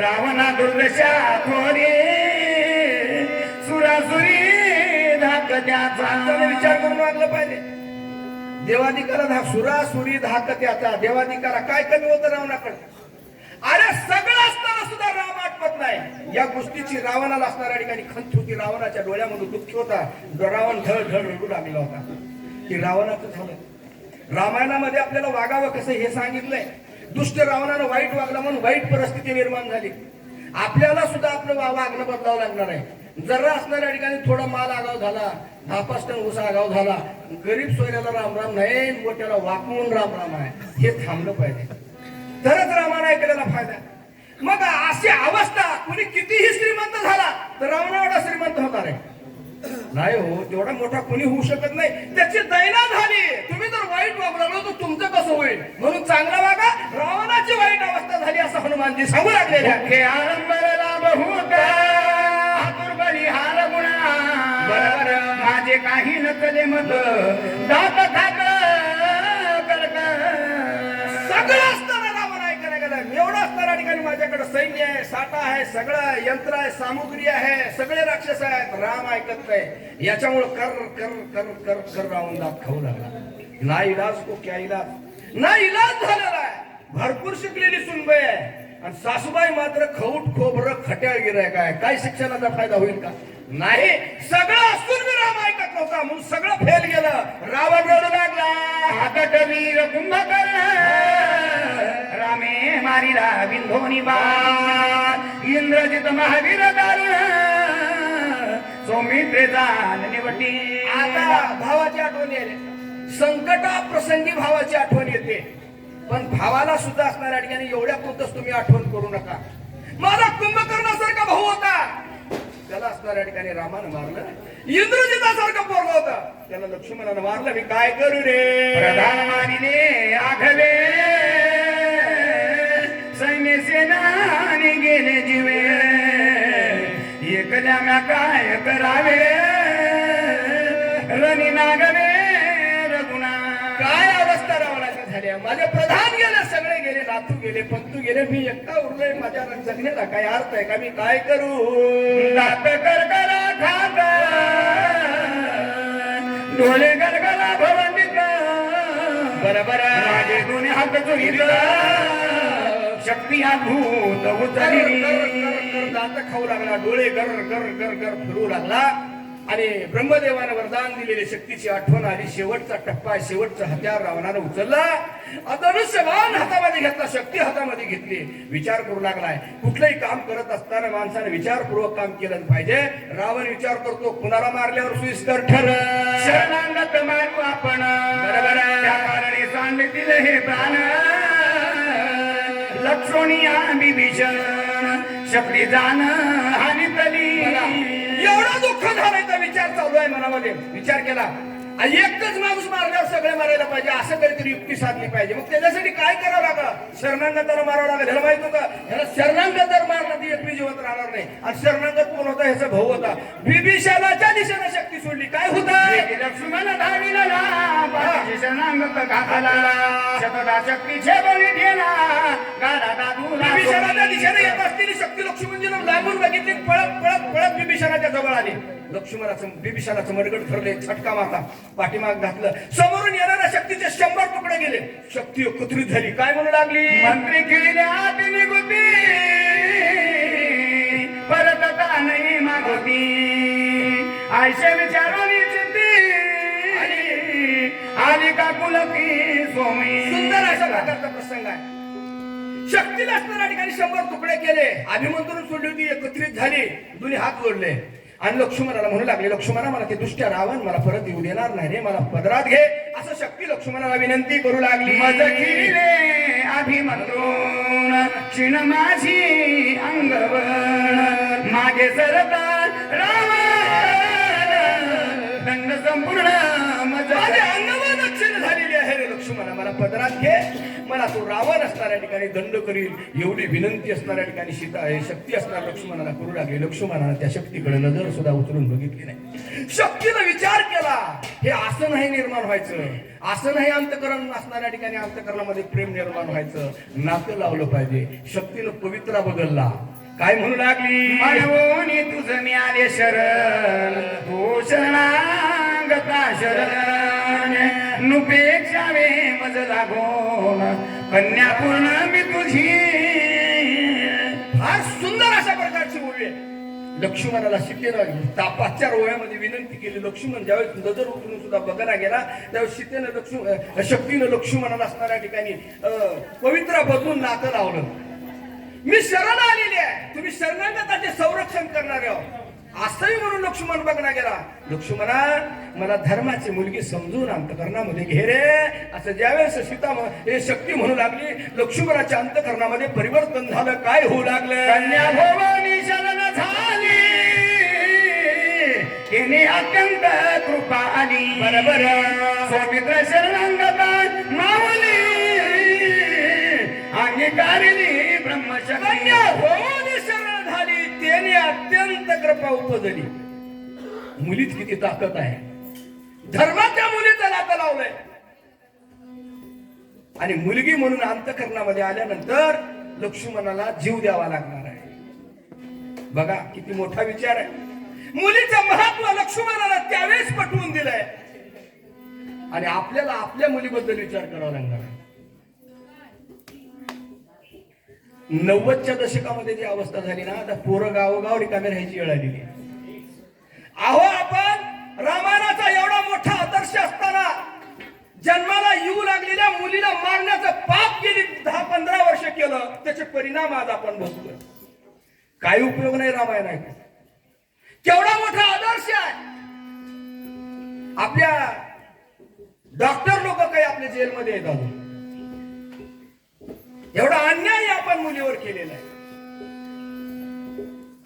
रावणा दुर्दशा थोरी सुरासुरी धाक त्याचा. विचार करून वागलं पाहिजे. देवाधिकारा धाक सुरासुरी धाक त्याचा. देवाधिकारा काय कमी होतं रावणाकडे? अरे सगळं असताना सुद्धा राम आटपत नाही. या गोष्टीची रावणाला असणाऱ्या ठिकाणी खंत होती. रावणाच्या डोळ्यामधून दुःख होता. रावण ढळ ढळ रडू लागला होता की रावणाचं झालं. रामायणामध्ये आपल्याला वागावं कसं हे सांगितलंय. दुष्ट रावणानं वाईट वागला म्हणून वाईट परिस्थिती निर्माण झाली. आपल्याला सुद्धा आपलं वागणं बदलावं लागणार आहे. जरा असणाऱ्या ठिकाणी थोडा माल आगाव झाला, 10-5 टन ऊस आगाव झाला, गरीब सोयऱ्याला राम राम नाही, मोठ्याला वाकवून राम राम आहे, हे थांबलं पाहिजे. तरच रामाला ऐकलेला फायदा. मग अशी अवस्था कुणी कितीही श्रीमंत झाला तर रावणा एवढा श्रीमंत होणार आहे नाही हो. तेवढा मोठा कुणी होऊ शकत नाही. त्याची दैना झाली. तुम्ही जर वाईट वागू लागलो तर तुमचं कसं होईल? म्हणून चांगला वागा. रावणाची वाईट अवस्था झाली असं हनुमानजी सांगू लागलेले. आरंभला बहुत आतुरबली हार गुणा बरोबर माझे काही नकले मत दात खाक सगळं असताना रावण ऐकायला गेला. एवढं असताना ठिकाणी माझ्याकडे सैन्य आहे, साठा आहे, सगळं यंत्र आहे, सामुग्री आहे, सगळे राक्षस आहेत. राम ऐकत नाही. याच्यामुळे कर कर कर कर कर रावण दात खाऊ लागला. ना इलाज को क्या इलाज, ना इलाज झालेला आहे. भरपूर शिकलेली सुनबाई आहे आणि सासूबाई मात्र खऊट खोबरं खट्याळ गिरायक आहे. काय शिक्षणाचा फायदा होईल का? नाही. सगळं असून मी राम ऐकत नव्हता म्हणून सगळं फेल गेलं. रावण रडू लागला. हाकट वीर कुंभकर्ण रामे मारिला बिंधोनी बाण इंद्रजित महावीर दारुण सौमित्रे जाण निवटी. आता भावाची आठवण येते. संकटा प्रसंगी भावाची आठवण येते. पण भावाला सुद्धा असणाऱ्या ठिकाणी एवढ्या पुरतच तुम्ही आठवण करू नका. माझा कुंभकर्णासारखा भाऊ होता, त्याला असणाऱ्या ठिकाणी रामानं मारलं. इंद्रजितासारखा पोरगा होता, त्याला लक्ष्मणानं मारलं. मी काय करू रे? प्रधान मानिले आघवे सैन्य सेनाने गेले जीवे एकल्या म्या काय करावे रणी नागवे रघुना. काय अवस्था रावणाची झाली. माझे प्रधान गेले, सगळे गेले, नातू गेले, पंतू गेले, मी एकटा उरलोय. माझ्या जगण्याला काय अर्थ आहे का? मी काय करू? दात करकरा खात डोळे गरगरा भवंडित बरोबर माझे दोन्ही हात चोरीला शक्ती अद्भुत उचलली. दात खाऊ लागला, डोळे गर गर गर गर फिरू लागला आणि ब्रह्मदेवानं वरदान दिलेली शक्तीची आठवण आली. शेवटचा टप्पा, शेवटचं हत्यार रावणानं उचलला. धनुष्यबाण हातामध्ये घेतला, शक्ती हातामध्ये घेतली. विचार करू लागलाय. कुठलंही काम करत असताना माणसाने विचारपूर्वक काम केलं पाहिजे. रावण विचार करतो कुणाला मारल्यावर सुईस्कर ठर. शरणांगत मारू आपण बरोबर त्या कारणे सांगतील हे प्राण लक्ष्मणिया विभीषण शक्ती जाण हानितली. एवढं दुःख झालंय तर विचार चालू आहे मनामध्ये. विचार केला एकच माणूस मारल्यावर सगळे मारायला पाहिजे, असं काहीतरी युक्ती साधली पाहिजे. मग त्याच्यासाठी काय करावं लागलं? शरणांगताला मारावं लागेल. ह्याला माहित होतं ह्याला शरणांगत जर मारला ती एकटी जिवंत राहणार नाही. आणि शरणांगत कोण होता? ह्याचा भाऊ होता. विभीषणाच्या दिशेनं शक्ती सोडली. काय होतं? लक्ष्मण धाविला शरणांगत घातला शतदा शक्तीचे बळी गेला गाडा दादू. विभीषणाच्या दिशेने येत असलेली शक्ती लक्ष्मणजीनं लागून बघितली. पळत पळत पळत विभीषणाच्या जवळ आली. विभीषणाचं मडगड ठरले, छटका मारला, पाठीमाग घातलं. समोरून येणाऱ्या शक्तीचे 100 तुकडे गेले. शक्ती एकत्रित झाली. काय म्हणू लागली? मंत्री केल्या निगुती परत का नाही मागोती आयशे विचारून आली का कुलकी सोमी. सुंदर अशा प्रकारचा प्रसंग आहे. शक्तीला असणाऱ्या ठिकाणी 100 तुकडे केले. अभिमंत्रण सोडली होती, एकत्रित झाली, दोन्ही हात जोडले आणि लक्ष्मणाला म्हणू लागले, लक्ष्मणा मला ते दुष्ट रावण मला परत येऊ देणार नाही रे, मला पदरात घे. असं शक्ती लक्ष्मणाला विनंती करू लागली. मज किले अभिमंत्रून क्षीण माझी अंगवण मागे सरता रावण दंड संपूर्ण मज माझे अंगवण क्षीण झालेली आहे रे लक्ष्मणा, मला पदरात घे. मला तो रावण असणाऱ्या ठिकाणी दंड करील एवढी विनंती असणाऱ्या ठिकाणी सीता शक्ती असणार लक्ष्मणाला करू लागली. लक्ष्मणाला त्या शक्तीकडे नजर सुद्धा उचलून बघितली नाही. शक्तीनं विचार केला, हे असं नाही निर्माण व्हायचं, असं नाही अंतकरण असणाऱ्या ठिकाणी अंतकरणामध्ये प्रेम निर्माण व्हायचं, नातं लावलं पाहिजे. शक्तीनं पवित्रा बदलला. काय म्हणू लागली, मानवोनी तुझ मिळाले शरण तू शरणागता शरण नुपेक्षावे मज लागून कन्या पूर्ण मी तुझी. फार सुंदर अशा प्रकारची ओवी आहे. लक्ष्मणाला सीतेनं तापाचार ओव्यामध्ये विनंती केली. लक्ष्मण ज्यावेळेस नजर उतरून सुद्धा बघायला गेला त्यावेळेस सीतेनं शक्तीनं लक्ष्मणाला असणाऱ्या ठिकाणी पवित्रा बदलून नातं लावलं. मी शरण आलेली आहे, तुम्ही शरणागताचे संरक्षण करणारे आहोत असंही म्हणून लक्ष्मण बघला गेला. लक्ष्मणा मला धर्माची मुलगी समजून अंतकरणामध्ये घे रे, असं ज्यावेळेस सीता हे शक्ती म्हणू लागली लक्ष्मणाच्या अंतकरणामध्ये परिवर्तन झालं. काय होऊ लागलं, कन्या भवानी शरण झाली तिने अत्यंत कृपा आली. बरोबर सौमित्र शरणांगता मावली अंगीकारली ब्रह्मशक्ती. कन्या भवानी शरण झाली त्याने अत्यंत कृपा उपजली. मुलीत किती ताकद आहे, धर्माच्या मुलीचं नातं लावलंय. आणि मुलगी म्हणून अंतकरणामध्ये आल्यानंतर लक्ष्मणाला जीव द्यावा लागणार आहे. बघा किती मोठा विचार आहे. मुलीचं महत्व लक्ष्मणाला त्यावेळेस पटवून दिलंय आणि आपल्याला आपल्या मुलीबद्दल विचार करावा लागणार आहे. 90च्या दशकामध्ये जी अवस्था झाली ना, आता पोरं गावोगाव रिकामे राहायची वेळ आलेली. अहो आपण रामायणाचा एवढा मोठा आदर्श असताना जन्माला येऊ लागलेल्या मुलीला मारण्याचं पाप गेली 10-15 वर्ष केलं, त्याचे परिणाम आज आपण बघतोय. काही उपयोग नाही रामायण आहे. केवढा मोठा आदर्श आहे. आपल्या डॉक्टर लोक काही आपल्या जेलमध्ये येतात. एवढा अन्याय आपण मुलीवर केलेला आहे.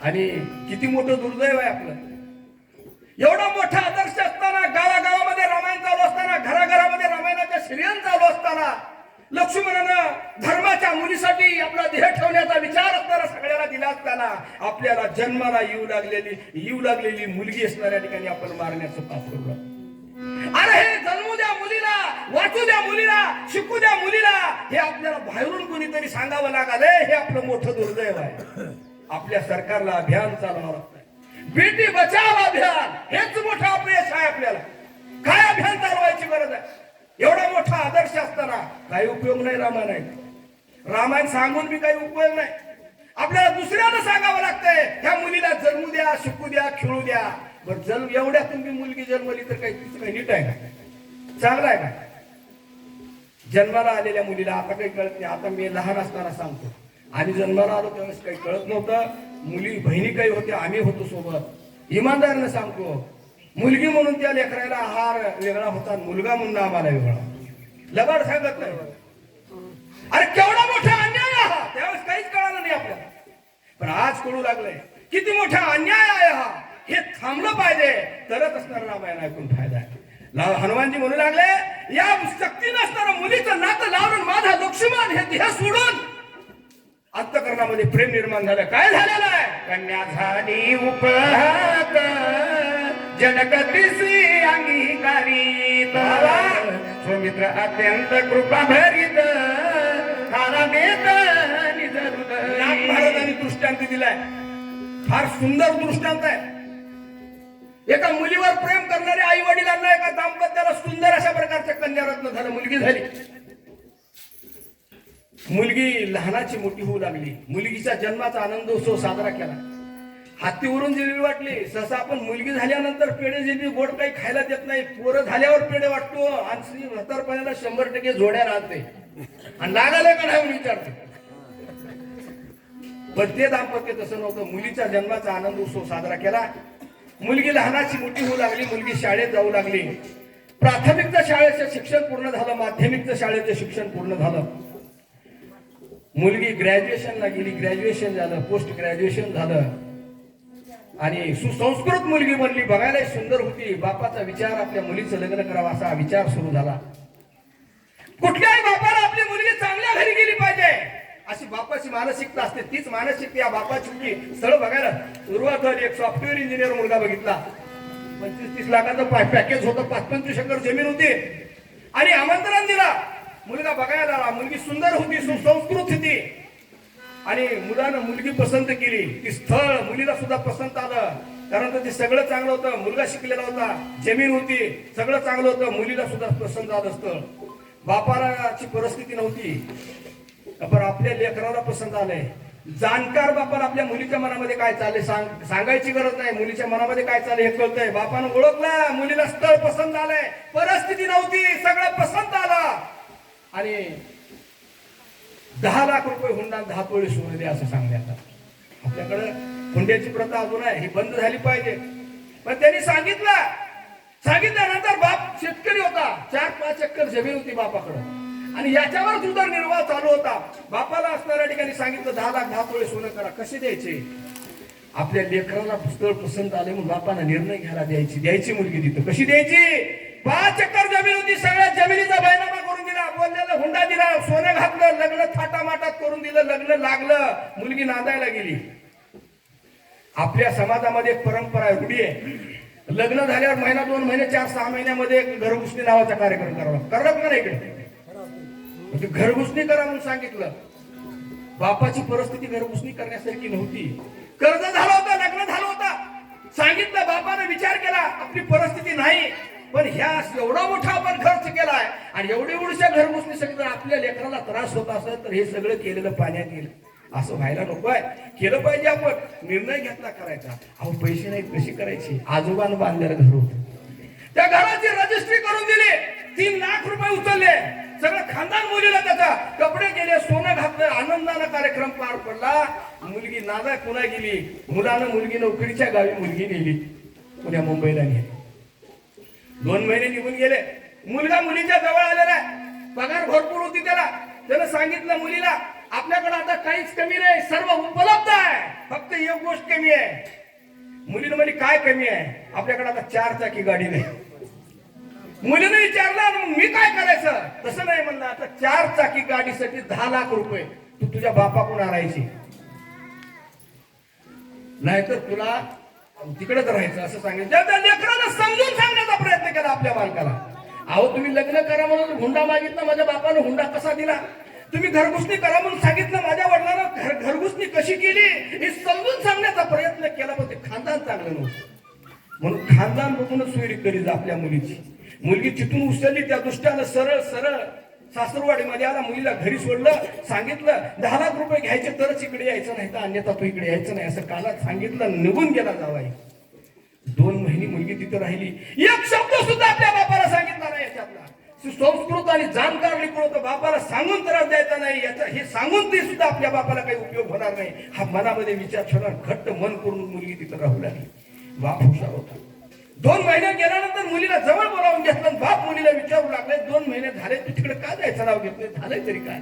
आणि किती मोठं दुर्दैव आहे आपलं. एवढा मोठा आदर्श असताना, गावागावामध्ये रामायण चालू असताना, घराघरामध्ये रामायणाच्या सिरियल चालू असताना, लक्ष्मणानं धर्माच्या मुलीसाठी आपला देह ठेवण्याचा विचार असताना सगळ्याला दिला असताना आपल्याला जन्माला येऊ लागलेली मुलगी असणाऱ्या ठिकाणी आपण मारण्याचं पाप करू. अरे हे जन्मू द्या मुलीला, वाचू द्या मुलीला, शिकू द्या मुलीला, हे आपल्याला बाहेरून कोणीतरी सांगावं लागले. हे आपलं मोठं दुर्दैव आहे. आपल्या सरकारला अभियान चालवावं लागतं. बेटी बचाव अभियान हेच मोठं अपयश आहे. आपल्याला काय अभियान चालवायची गरज आहे. एवढा मोठा आदर्श असताना काही उपयोग नाही रामायण. रामायण सांगून बी काही उपयोग नाही. आपल्याला दुसऱ्याला सांगावं लागतंय ह्या मुलीला जन्मू द्या, शिकू द्या, खेळू द्या. बरं जन्म एवढ्यातून बी मुलगी जन्मली तर काही नीट आहे का, चांगलं आहे का? जन्माला आलेल्या मुलीला आता काही कळत नाही. आता मी लहान असताना सांगतो, आम्ही जन्माला आलो त्यावेळेस काही कळत नव्हतं. मुली बहिणी काही होत्या, आम्ही होतो सोबत. इमानदारीने सांगतो, मुलगी म्हणून त्या लेकराला आहार वेगळा होता, मुलगा म्हणून आम्हाला वेगळा. लबाड सांगत नाही. अरे केवढा मोठा अन्याय हा, त्यावेळेस काहीच कळालं नाही आपल्याला. पण आज कळू लागलंय किती मोठा अन्याय आहे हा. हे थांबलं पाहिजे तरच असणार रामायण ऐकून फायदा आहे. हनुमानजी म्हणू लागले, या शक्ती नसणाऱ्या मुलीचं नातं लावून माझा लक्ष्मण हे देह सोडून अंतकरणामध्ये प्रेम निर्माण झालं. काय झालेलं आहे, कन्या झाली उपहात जनकतीसी अंगीकारित. सौमित्र अत्यंत कृपा भरित थारा बेत निज हृदय. महाराजांनी दृष्टांत दिलाय, फार सुंदर दृष्टांत आहे. एका मुलीवर प्रेम करणारे आई वडिलांना, एका दाम्पत्याला सुंदर अशा प्रकारचे कन्यारत्न झालं, मुलगी झाली. मुलगी लहानाची मोठी होऊ लागली. मुलगीच्या जन्माचा आनंद उत्सव साजरा केला. हातीवरून जिलेबी वाटली. सहसा आपण मुलगी झाल्यानंतर पेढे जिलेबी गोड काही खायला देत नाही. पोरं झाल्यावर पेढे वाटतो. आणि म्हातारपणाला 100% जोड्या राहते आणि लागायला का नाही विचारते. पण ते दाम्पत्य तसं नव्हतं. मुलीच्या जन्माचा आनंद उत्सव साजरा केला. मुलगी लहानाची मोठी होऊ लागली, मुलगी शाळेत जाऊ लागली. प्राथमिकचं शाळेचं शिक्षण पूर्ण झालं, माध्यमिकचं शाळेचं शिक्षण पूर्ण झालं. मुलगी ग्रॅज्युएशनला गेली, ग्रॅज्युएशन झालं, पोस्ट ग्रॅज्युएशन झालं आणि सुसंस्कृत मुलगी बनली. बघायला सुंदर होती. बापाचा विचार आपल्या मुलीचं लग्न करावं असा विचार सुरू झाला. कुठल्याही बापाला आपली मुलगी चांगल्या घरी गेली पाहिजे अशी बापाची मानसिकता असते. तीच मानसिकता या बापाची होती. स्थळ बघायला सुरुवात झाली. एक सॉफ्टवेअर इंजिनियर मुलगा बघितला. 25-30 लाखाचं पॅकेज होतं, 5-25 एकर जमीन होती आणि आमंत्रण दिला. मुलगा बघायला आला. मुलगी सुंदर होती, सुसंस्कृत होती आणि मुलानं मुलगी पसंत केली. ती स्थळ मुलीला सुद्धा पसंत आलं, कारण ते सगळं चांगलं होतं. मुलगा शिकलेला होता, जमीन होती, सगळं चांगलं होतं. मुलीला सुद्धा पसंत आलं स्थळ. बापाची परिस्थिती नव्हती, पण आपल्या लेकराला पसंत आलंय. जाणकार बापाला आपल्या मुलीच्या मनामध्ये काय चाललंय सांगायची गरज नाही. मुलीच्या मनामध्ये काय चाललंय हे कळतंय. बापानं ओळखलं, मुलीला स्थळ पसंत आलंय. परिस्थिती नव्हती, सगळं पसंत आलं आणि 10 लाख रुपये हुंडा 10 तोळे सोने द्या असं सांगण्यात. आपल्याकडे हुंड्याची प्रथा अजून आहे, ही बंद झाली पाहिजे. पण त्यांनी सांगितल्यानंतर बाप शेतकरी होता. 4-5 एकर जमीन होती बापाकडे आणि याच्यावर उदरनिर्वाह चालू होता. बापाला असणाऱ्या ठिकाणी सांगितलं 10 लाख 10 तोळे सोनं करा. कसे द्यायचे? आपल्या लेकराला स्थळ पसंत आले म्हणून बापाला निर्णय घ्यायला द्यायची मुलगी तिथं. कशी द्यायची? 5 एकर जमीन होती, सगळ्या जमिनीचा बैनामा करून दिला, बोललेला हुंडा दिला, सोनं घातलं, लग्न थाटामाटात करून दिलं. लग्न लागलं, मुलगी नांदायला गेली. आपल्या समाजामध्ये एक परंपरा आहे, रूढी आहे. लग्न झाल्यावर महिना 2 महिने 4-6 महिन्यामध्ये घरघुसणी नावाचा कार्यक्रम करावा. करत ना इकडे घरघुसणी करा म्हणून सांगितलं. बापाची परिस्थिती घरघुसणी करण्यासारखी नव्हती. कर्ज झालं होतं, लग्न झालं होतं. सांगितलं, बापाने विचार केला आपली परिस्थिती नाही, पण ह्या एवढा मोठा आपण खर्च केलाय आणि एवढ्या घरघुसणीसाठी जर आपल्या लेकराला त्रास होत असेल तर हे सगळं केलेलं पाण्यात येईल. असं व्हायला नकोय. केलं पाहिजे. आपण निर्णय घेतला करायचा. अहो पैसे नाही, कशी करायची? आजोबानं बांधलेलं घर होतं, त्या घराची रजिस्ट्री करून दिली. 3 लाख रुपये उचलले. सगळं खानदान मुलीला त्याचा कपडे गेले, सोनं घातलं. आनंदानं कार्यक्रम पार पडला. मुलगी नादा पुन्हा गेली. मुलानं मुलगी नोकरीच्या गावी मुलगी नेली, पुण्या मुंबईला नेली. 2 महिने निघून गेले. मुलगा मुलीच्या जवळ आलेला आहे. पगार भरपूर होती त्याला. त्यानं सांगितलं मुलीला, आपल्याकडे आता काहीच कमी नाही, सर्व उपलब्ध आहे, फक्त एक गोष्ट कमी आहे. मुलीनं म्हणे काय कमी आहे? आपल्याकडे आता 4 चाकी गाडी नाही. मुलीने विचारलं मी काय करायचं? तसं नाही म्हणलं, आता 4 चाकी गाडीसाठी 10 लाख रुपये तू तुझ्या बापाकडून आणायची, नाहीतर तुला तिकडेच राहायचं असं सांगितलं. त्या लेकराला समजून सांगण्याचा प्रयत्न केला आपल्या बालकाला. अहो तुम्ही लग्न करा म्हणून हुंडा मागितला, माझ्या बापाने हुंडा कसा दिला? तुम्ही घरघुसणी करा म्हणून सांगितलं, माझ्या वडिलांना घरघुसणी कशी केली हे समजून सांगण्याचा प्रयत्न केला. पण ते खानदान चांगलं नव्हतं म्हणून खानदान बघूनच सोयरी करीत आपल्या मुलीची. मुलगी तिथून उचलली, त्या दृष्ट्यानं सरळ सासरवाडीमध्ये आला. मुलीला घरी सोडलं. सांगितलं 10 लाख रुपये घ्यायचे तरच इकडे यायचं, नाही तर अन्यथा तू इकडे यायचं नाही असं कानात सांगितलं. निघून गेला जावाई. 2 महिने मुलगी तिथे राहिली. एक शब्द सुद्धा आपल्या बापाला सांगितला नाही. याच्यातला सुसंस्कृत आणि जाणकार लेकरं होतं. बापाला सांगून त्रास द्यायचा नाही, याचा हे सांगून ते सुद्धा आपल्या बापाला काही उपयोग होणार नाही हा मनामध्ये विचार ठेवला. घट्ट मन करून मुलगी तिथे राहू लागली. बाप हुशार होता. 2 महिने गेल्यानंतर मुलीला जवळ बोलावून घेतलं. बाप मुलीला विचारू लागले, 2 महिने झाले तू तिकडे का जायचं नाव घेतलं? झालंय तरी काय?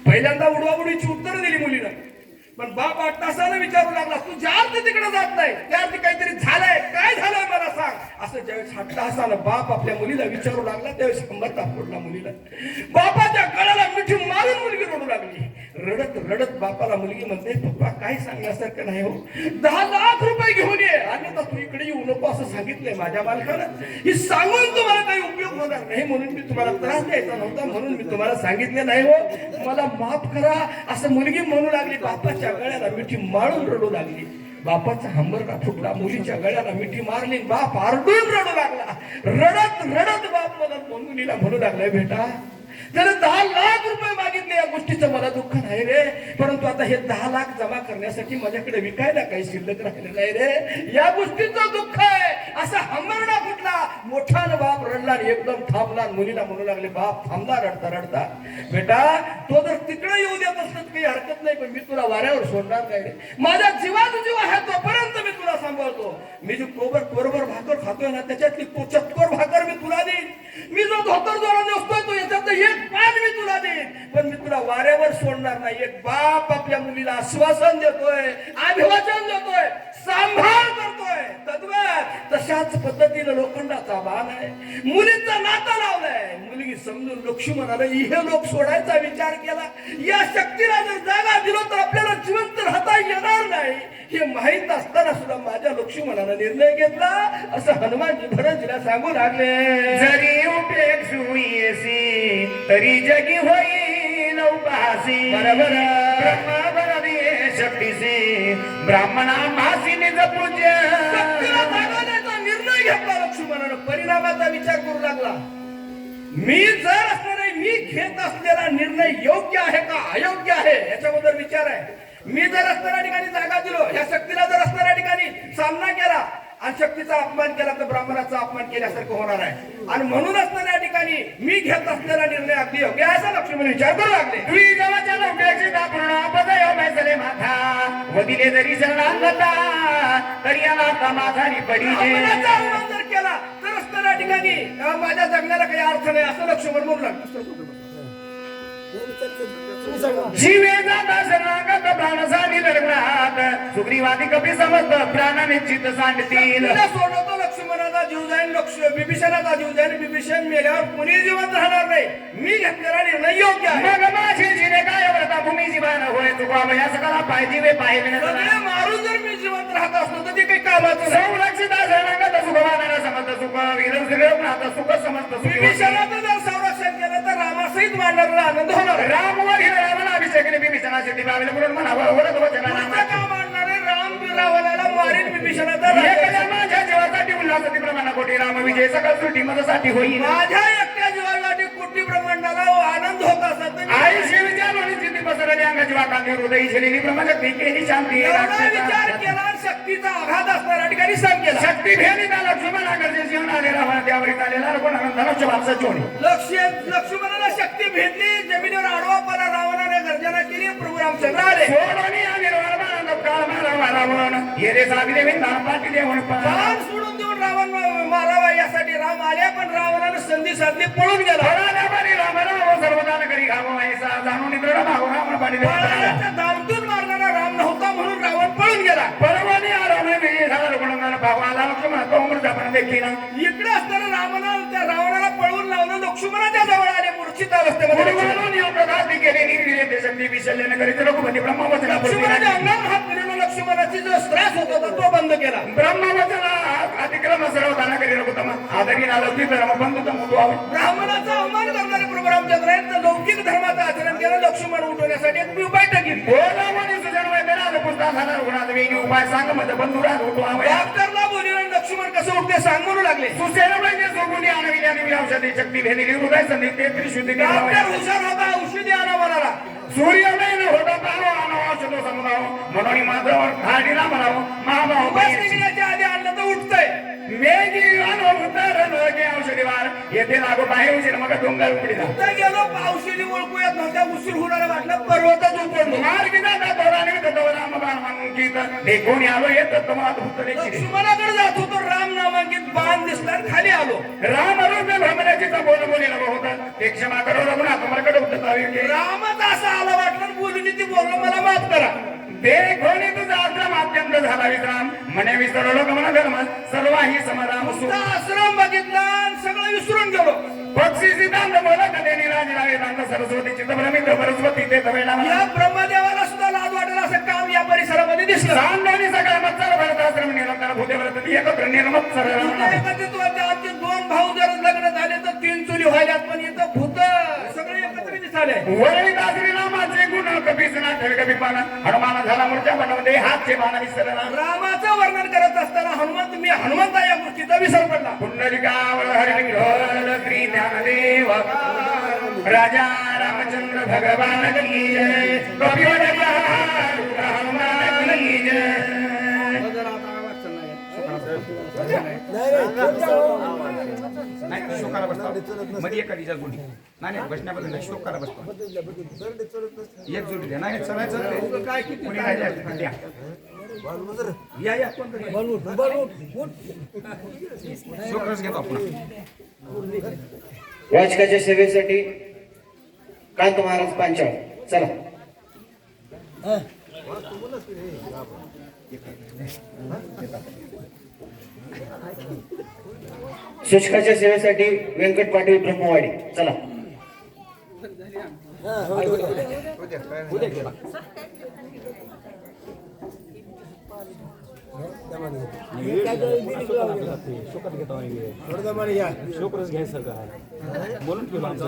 पहिल्यांदा उडवाउडीची उत्तर दिली मुलीनं, पण बाप 8 तासानं विचारू लागला, तू ज्या अर्थ तिकडे जात नाही त्या अर्थी काहीतरी झालंय, काय झालंय मला सांग. असं ज्यावेळेस 8 तासानं बाप आपल्या मुलीला विचारू लागला त्यावेळेस कंबर फोडला मुलीला. बापाच्या गळ्याला मिठी मारून मुलगी रडू लागली. रडत रडत बापाला मुलगी म्हणते, पप्पा काय सांगण्यासारखं नाही हो, 10 लाख रुपये घेऊन ये, अन्यथा तू इकडे येऊ नको असं सांगितलंय माझ्या बालकानं. हे सांगून तुम्हाला काही उपयोग होणार नाही म्हणून मी तुम्हाला त्रास द्यायचा नव्हता, म्हणून मी तुम्हाला सांगितले नाही हो, मला माफ करा असं मुलगी म्हणू लागली. बापाच्या गळ्याला मिठी मारून रडू लागली. बापाचा हंबरडा फुटला. मुलीच्या गळ्याला मिठी मारली. बाप आरडून रडू लागला. रडत रडत बाप मला मुलीला म्हणू लागलाय, बेटा त्याने 10 लाख रुपये मागितले, या गोष्टीचं मला दुःख नाही रे, परंतु आता हे 10 लाख जमा करण्यासाठी माझ्याकडे विकायला काही शिल्लक राहिलं नाही रे, या गोष्टीचं दुःख आहे. असा हंबरडा फुटला. मोठानं बाप रडला. आणि एकदम थांबला आणि मुलीला म्हणू लागले, बाप थांबला रडता रडता, बेटा तो जर तिकडे येऊ देत असत काही हरकत नाही, पण मी तुला वाऱ्यावर सोडणार नाही. माझ्या जीवाचा जीव आहे तोपर्यंत मी तुला सांभाळतो. मी जी कोरभर भाकर खातोय ना त्याच्यातली चतकोर भाकर मी तुला देईन. मी जो धोतर जोडून नसतोय तो याच्यात एक पान मी तुला देईन, पण मी तुला वाऱ्यावर सोडणार नाही. एक बाप आपल्या मुलीला आश्वासन देतोय, अभिवाचन देतोय, सांभाळ करतोय. तद्वत तशाच पद्धतीने लोखंडाचा बाण आहे, मुलीचा नाता लावलाय. मुलगी समजून लक्ष्मणाला हे लोक सोडायचा विचार केला. या शक्तीला जर जागा दिलो तर आपल्याला जिवंत राहता येणार नाही हे माहित असताना सुद्धा माझ्या लक्ष्मणानं निर्णय घेतला. असं हनुमानजी भरतजीला सांगू लागले, जरी उपेक्षुयेसी तरी जगी होईल उपासी. बरोबर ब्रह्मा बरदे शक्तीसी ब्राह्मणा मासी निज पूज्य. शक्तीला जागा द्यायचा निर्णय घेतला लक्ष्मणानं. परिणामाचा विचार करू लागला. मी जर असणार मी घेत असलेला निर्णय योग्य आहे का अयोग्य आहे याच्याबद्दल विचार आहे. मी जर असणाऱ्या ठिकाणी जागा दिलो, या शक्तीला जर असणाऱ्या ठिकाणी सामना केला आणि शक्तीचा अपमान केला तर ब्राह्मणाचा अपमान केल्यासारखं होणार आहे. आणि म्हणूनच तर या ठिकाणी मी घेत असलेला निर्णय अगदी योग्य आहे असा लक्ष्मण विचार करू लागले. तुझी जवळच्या लवट्याची दापूर्ण पदयो मैसले माथा वदिले जरी शरणांगता तरी अनाथा माझानी पडी. अपमानाचा अवमान जर केला तरच तर या ठिकाणी माझ्या जगण्याला काही अर्थ नाही असं लक्ष्मण बोलू लागलं. जीवे जाता शरणागत प्राण झाली लग्नात सुग्रीवादी कपी समजत प्राण निश्चित सांगतील. सोडतो लक्ष्मणाचा जीव जाईल, विभीषणाचा जीव जाईल. विभीषण मेल्यावर कुणी जिवंत राहणार नाही. मी घेतलेला निर्णय योग्य आहे. मग माझी जीने काय व्रता भूमी जीवन होय चुकावं या सगळा पाहिजे वे पाहिजे सगळे मारून जर मी जिवंत राहत असलो तर ते काही कामाचं नाही. संरक्षिता शरणागत सुखवानाला समजत सुख विरंग सुख समजत विभीषणाचं जर संरक्षण केलं तर रामासहित मांडणारा आनंद होणार. रामवर रावणा अभिषेकने विभीषणा सिद्धी पावले म्हणून म्हणावं वरद वचना का मांडणारे राम रावणाला मारीन विभीषणाचा माझ्या जीवासाठी उल्हासती प्रमाणा कोटी राम विजय सकल सुटी मदसाठी होईल. माझ्या एकट्या जीवासाठी कोटी ब्रह्मांडाला आनंद होत असत. आई शिवच्या म्हणून सिद्धी पसरली अंगाची वाकांती हृदय शैली प्रमाणात केली शांती. विचार केला शक्तीचा आघात असणाऱ्या ठिकाणी सांग केला. शक्ती भेदी त्या लक्ष्मणा गरजे जीवन आले रावण त्यावरील आलेला धनुष्य वापसा चोणी. लक्ष्मणाला शक्ती भेटली. जमिनीवर आडवा पडला. रावणाने गर्जना केली. प्रभू रामचंद्र आले. सोडोनी आणि काळ मारावा रावण येरे साविले विंदान पाठी देऊन प्राण सोडून देऊन रावण मारावा यासाठी राम आले. पण रावणाने संधी साधली, पळून गेला. राम सर्वदान करी घावं ऐसा जाणून निद्र भाव रावण पाठी देऊन दामतून मारणारा राम नव्हता म्हणून रावण पळून गेला. परवाने रावण विजय झाला गुणगान भावाला लक्ष्मण तोमरचा पण देखील इकडे असताना रामानं त्या रावणाला पळवून लावलं. लक्ष्मणाच्या जवळ आले मूर्छित अवस्थेमध्ये. शक्ती विसर्जन करीत रघुपती ब्रह्मवचना लक्ष्मणाच्या अंगावर हात फिरवून लक्ष्मणाची जो त्रास होत होता तो बंद केला. ब्रह्मवचना अतिक्रम सर्व दाना करी रघुतम आदरी नालवती धर्म बंधू तमुद्वावे. ब्राह्मणाचा अवमान करणारे प्रभू रामचंद्र आहेत. लौकिक धर्माचं आचरण केलं. लक्ष्मण उठवण्यासाठी एक उपाय टाकील. उपाय सांग मध्ये बंधुराज उठवावे. डॉक्टरला बोलले लक्ष्मण कसं उठते सांग म्हणू लागले. सुसेन म्हणजे सोगुनी आणविली आणि औषधी शक्ती भेदली हृदय संधी तेहतीस शुद्धी डॉक्टर हुशार होता. औषधी आणा म्हणाला. सूर्योदय न होता पारो आणो औषध समजाव म्हणून माझ्यावर खाडीला म्हणावं महाभाव निघण्याच्या आधी आणलं तर उठतंय. वेगी उतर औषधी वार येथे लागो बाहेर उशीर मग डोंगर उघडीला गेलो. औषधी ओळखू येत नव्हत्या. उशीर होणारा वाटला. पर्वतच उतरलो. मार्गिना देखून आलो येत लक्ष्मणाकडे जात होतो. राम नामांकित बाण दिसला. खाली आलो. राम आरोग्य ब्रह्मण्याची बोल बोलीला होता ते क्षमा करो रघुनाथ तुम्हाला रामच असा आला वाटलं बोलून ती बोललो मला माफ करा. देखोनी तुझा आश्रम अत्यंत झाला विश्राम म्हणे विसरलो गमन धर्म सर्वाही समराम. तुझा आश्रम बघितला सगळं विसरून गेलो. पक्षी सिद्धांत बोलत देणी राजला वेदांत सरस्वती चित्तभ्रमित सरस्वती ते या ब्रह्मदेवाला सुद्धा लाज वाटेल असं काम या परिसरामध्ये दिसलं. सांडोनी सगळा मत्सर भरत आश्रम निरंतर भूतेव्रत एकत्र निर्मत्सर. आमचे दोन भाऊ जर लग्न झाले तर 3 चुली व्हायल्यात. पण इथं भूत सगळे एकत्र दिसाले. वरळी दासरी नामाचे गुण कपीस ना ठेव कपी पाना हनुमान झाला मूर्त्या बनवते हातचे बाणा विसरला. रामाचं वर्णन करत असताना हनुमंत या गोष्टीचा विसर पडला. पुंडलिकावर हरी विठ्ठल श्री ज्ञानदेव राजा रामचंद्र भगवान की जय. कपिवरया हनुमान की जय. नाही शोकाला बसतो मध्ये एखादीच्या जोडी नाही बसण्याबद्दल नाही शोकाला बसतो एक जोडी द्या नाही चलायचं काय किती कोणी राहिले असतील द्या या कोणतरी शोकरच घेतो आपण वाचकाच्या सेवेसाठी कांत महाराज पांचाळ चला शुष्काच्या सेवेसाठी व्यंकट पाटील ब्रह्मवाडी चला शोकरच घ्यायचं का बोलून ठेवलं आमचं